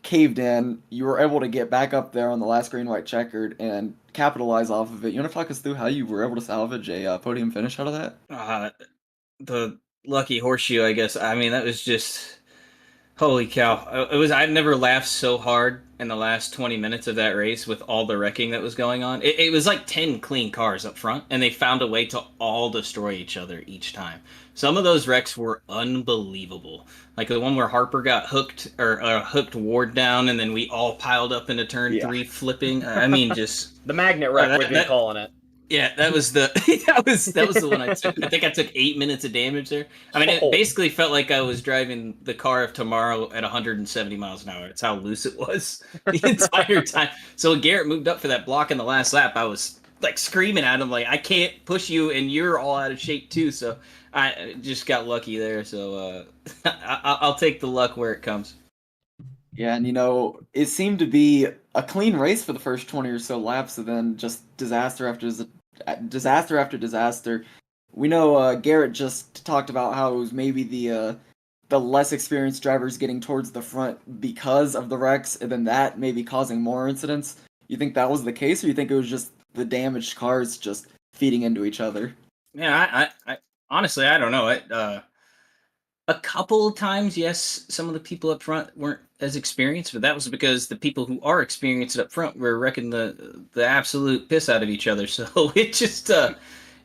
caved in. You were able to get back up there on the last green white checkered and capitalize off of it. You want to talk us through how you were able to salvage a podium finish out of that? The lucky horseshoe, I guess. I mean, that was just holy cow. It was. I'd never laughed so hard in the last 20 minutes of that race with all the wrecking that was going on. It was like 10 clean cars up front, and they found a way to all destroy each other each time. Some of those wrecks were unbelievable. Like the one where Harper got hooked or hooked Ward down, and then we all piled up into turn 3 flipping. I mean, just The magnet wreck, we've been calling it. yeah, that was the that was the one I took. I think I took 8 minutes of damage there. I mean, it basically felt like I was driving the car of tomorrow at 170 miles an hour. That's how loose it was the entire time. So when Garrett moved up for that block in the last lap, I was like screaming at him like, I can't push you, and you're all out of shape too. So I just got lucky there. So I'll take the luck where it comes. Yeah, and it seemed to be a clean race for the first 20 or so laps, and then just disaster after disaster. We know Garrett just talked about how it was maybe the less experienced drivers getting towards the front because of the wrecks, and then that maybe causing more incidents. You think that was the case, or you think it was just the damaged cars just feeding into each other? Yeah, I honestly I don't know. A couple of times, yes, some of the people up front weren't as experienced, but that was because the people who are experienced up front were wrecking the absolute piss out of each other. So it just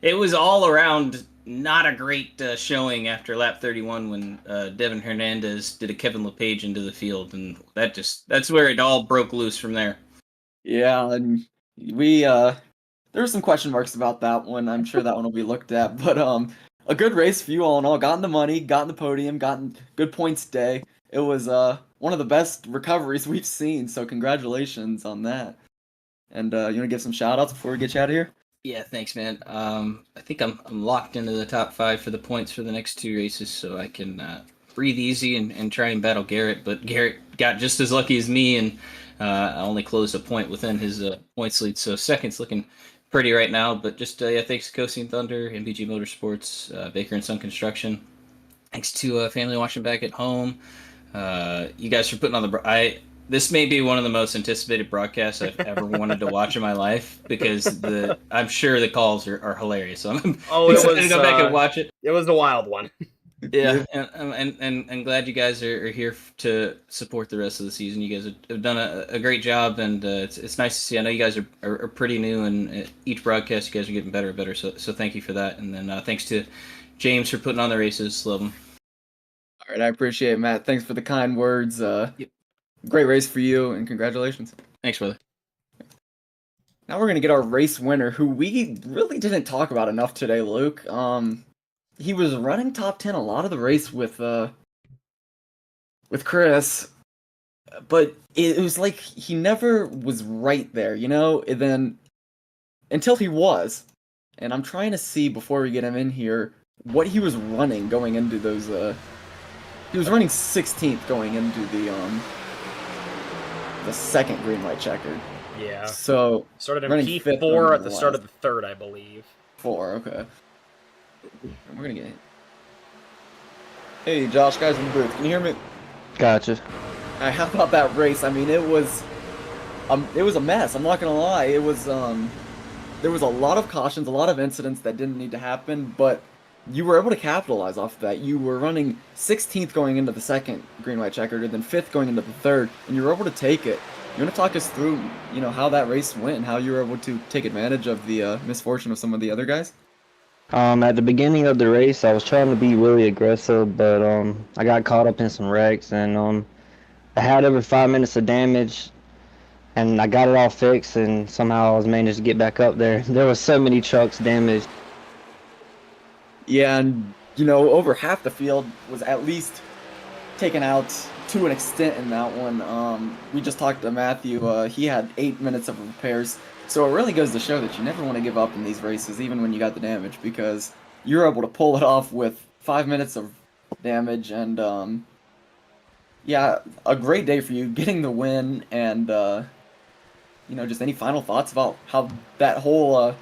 it was all around not a great showing after lap 31 when Devin Hernandez did a Kevin LePage into the field, and that's where it all broke loose from there. Yeah, and we there were some question marks about that one. I'm sure that one will be looked at, but a good race for you all in all. Gotten the money, gotten the podium, gotten good points today. It was one of the best recoveries we've seen, so congratulations on that. And you want to give some shout outs before we get you out of here? Yeah, thanks, man. I think I'm locked into the top 5 for the points for the next 2 races, so I can breathe easy and try and battle Garrett. But Garrett got just as lucky as me, and I only closed a point within his points lead. So second's looking pretty right now. But just yeah, thanks to Coasting Thunder, MBG Motorsports, Baker and Son Construction. Thanks to family watching back at home. You guys for putting on this may be one of the most anticipated broadcasts I've ever wanted to watch in my life because I'm sure the calls are hilarious. So I'm excited to go back and watch it. It was the wild one. Yeah, and glad you guys are here to support the rest of the season. You guys have done a great job, and it's nice to see. I know you guys are pretty new, and each broadcast you guys are getting better and better. So thank you for that, and then thanks to James for putting on the races. Love them. All right, I appreciate it, Matt. Thanks for the kind words. Yep. Great race for you, and congratulations. Thanks, brother. Now we're gonna get our race winner, who we really didn't talk about enough today, Luke. He was running top 10 a lot of the race with Chris, but it was like he never was right there, And then until he was, and I'm trying to see before we get him in here what he was running going into those. He was running 16th going into the second green light checkered. Yeah. So started in P4 at the start of the third, I believe. 4, okay. We're gonna get. Hey, Josh, guys in the booth, can you hear me? Gotcha. How about that race? I mean, it was a mess. I'm not gonna lie. It was there was a lot of cautions, a lot of incidents that didn't need to happen, but you were able to capitalize off of that. You were running 16th going into the second green white checkered, and then 5th going into the third, and you were able to take it. You want to talk us through, how that race went and how you were able to take advantage of the misfortune of some of the other guys? At the beginning of the race, I was trying to be really aggressive, but I got caught up in some wrecks, and I had over 5 minutes of damage, and I got it all fixed, and somehow I was managed to get back up there. There was so many trucks damaged. Yeah, and over half the field was at least taken out to an extent in that one. We just talked to Matthew. He had 8 minutes of repairs. So it really goes to show that you never want to give up in these races, even when you got the damage, because you're able to pull it off with 5 minutes of damage, and Yeah, a great day for you, getting the win, and just any final thoughts about how that whole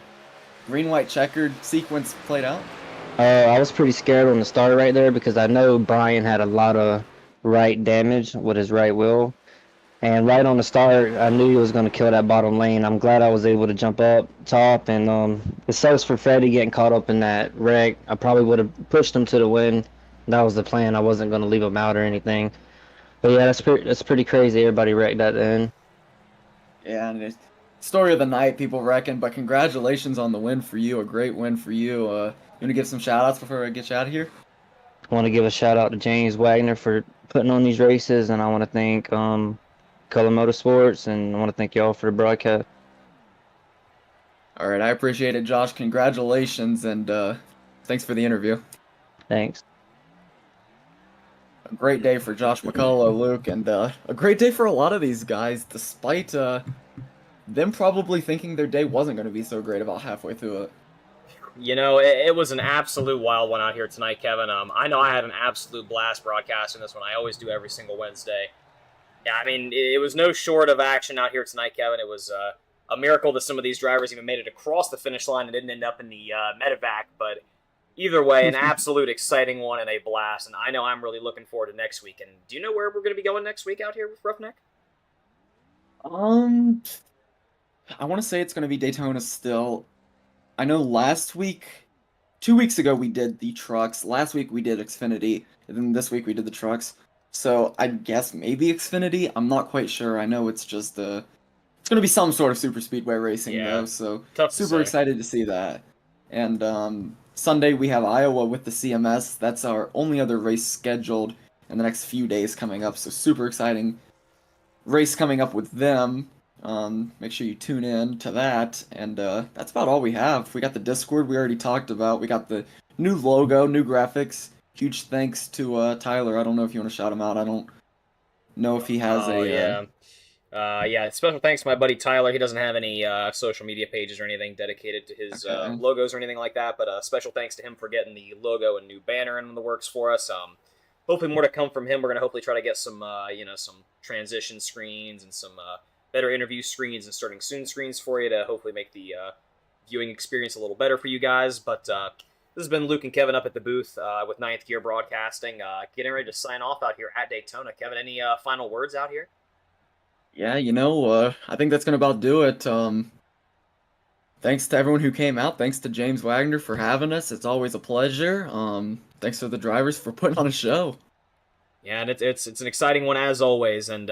green-white checkered sequence played out? I was pretty scared on the start right there because I know Brian had a lot of right damage with his right wheel. And right on the start, I knew he was going to kill that bottom lane. I'm glad I was able to jump up top. And it sucks for Freddie getting caught up in that wreck. I probably would have pushed him to the win. That was the plan. I wasn't going to leave him out or anything. But yeah, that's pretty crazy. Everybody wrecked at the end. Yeah, and it's story of the night, people reckon. But congratulations on the win for you. A great win for you. You want to give some shout outs before I get you out of here? I want to give a shout out to James Wagner for putting on these races, and I want to thank Color Motorsports, and I want to thank y'all for the broadcast. All right, I appreciate it, Josh. Congratulations, and thanks for the interview. Thanks. A great day for Josh McCullough, Luke, and a great day for a lot of these guys, despite them probably thinking their day wasn't going to be so great about halfway through it. You know, it was an absolute wild one out here tonight, Kevin. I know I had an absolute blast broadcasting this one. I always do every single Wednesday. Yeah, I mean, it was no short of action out here tonight, Kevin. It was a miracle that some of these drivers even made it across the finish line and didn't end up in the medevac. But either way, an absolute exciting one and a blast. And I know I'm really looking forward to next week. And do you know where we're going to be going next week out here with Roughneck? I want to say it's going to be Daytona still. I know last week, 2 weeks ago, we did the trucks. Last week we did Xfinity, and then this week we did the trucks. So I guess maybe Xfinity. I'm not quite sure. I know it's just it's going to be some sort of super speedway racing Yeah, though. So tough to super say. excited to see that. And Sunday we have Iowa with the CMS. That's our only other race scheduled in the next few days coming up. So super exciting race coming up with them. Make sure you tune in to that, and that's about all we have. We got the Discord we already talked about. We got the new logo, new graphics. Huge thanks to Tyler. I don't know if you want to shout him out. I don't know if he has Oh, a. yeah. Yeah, special thanks to my buddy Tyler. He doesn't have any social media pages or anything dedicated to his Okay. logos or anything like that, but special thanks to him for getting the logo and new banner in the works for us. Hopefully more to come from him. We're going to hopefully try to get some, some transition screens and some better interview screens and starting soon screens for you to hopefully make the viewing experience a little better for you guys. But this has been Luke and Kevin up at the booth with Ninth Gear Broadcasting, getting ready to sign off out here at Daytona. Kevin, any final words out here? Yeah, I think that's gonna about do it. Thanks to everyone who came out. Thanks to James Wagner for having us. It's always a pleasure. Thanks to the drivers for putting on a show. Yeah, and it's an exciting one as always, and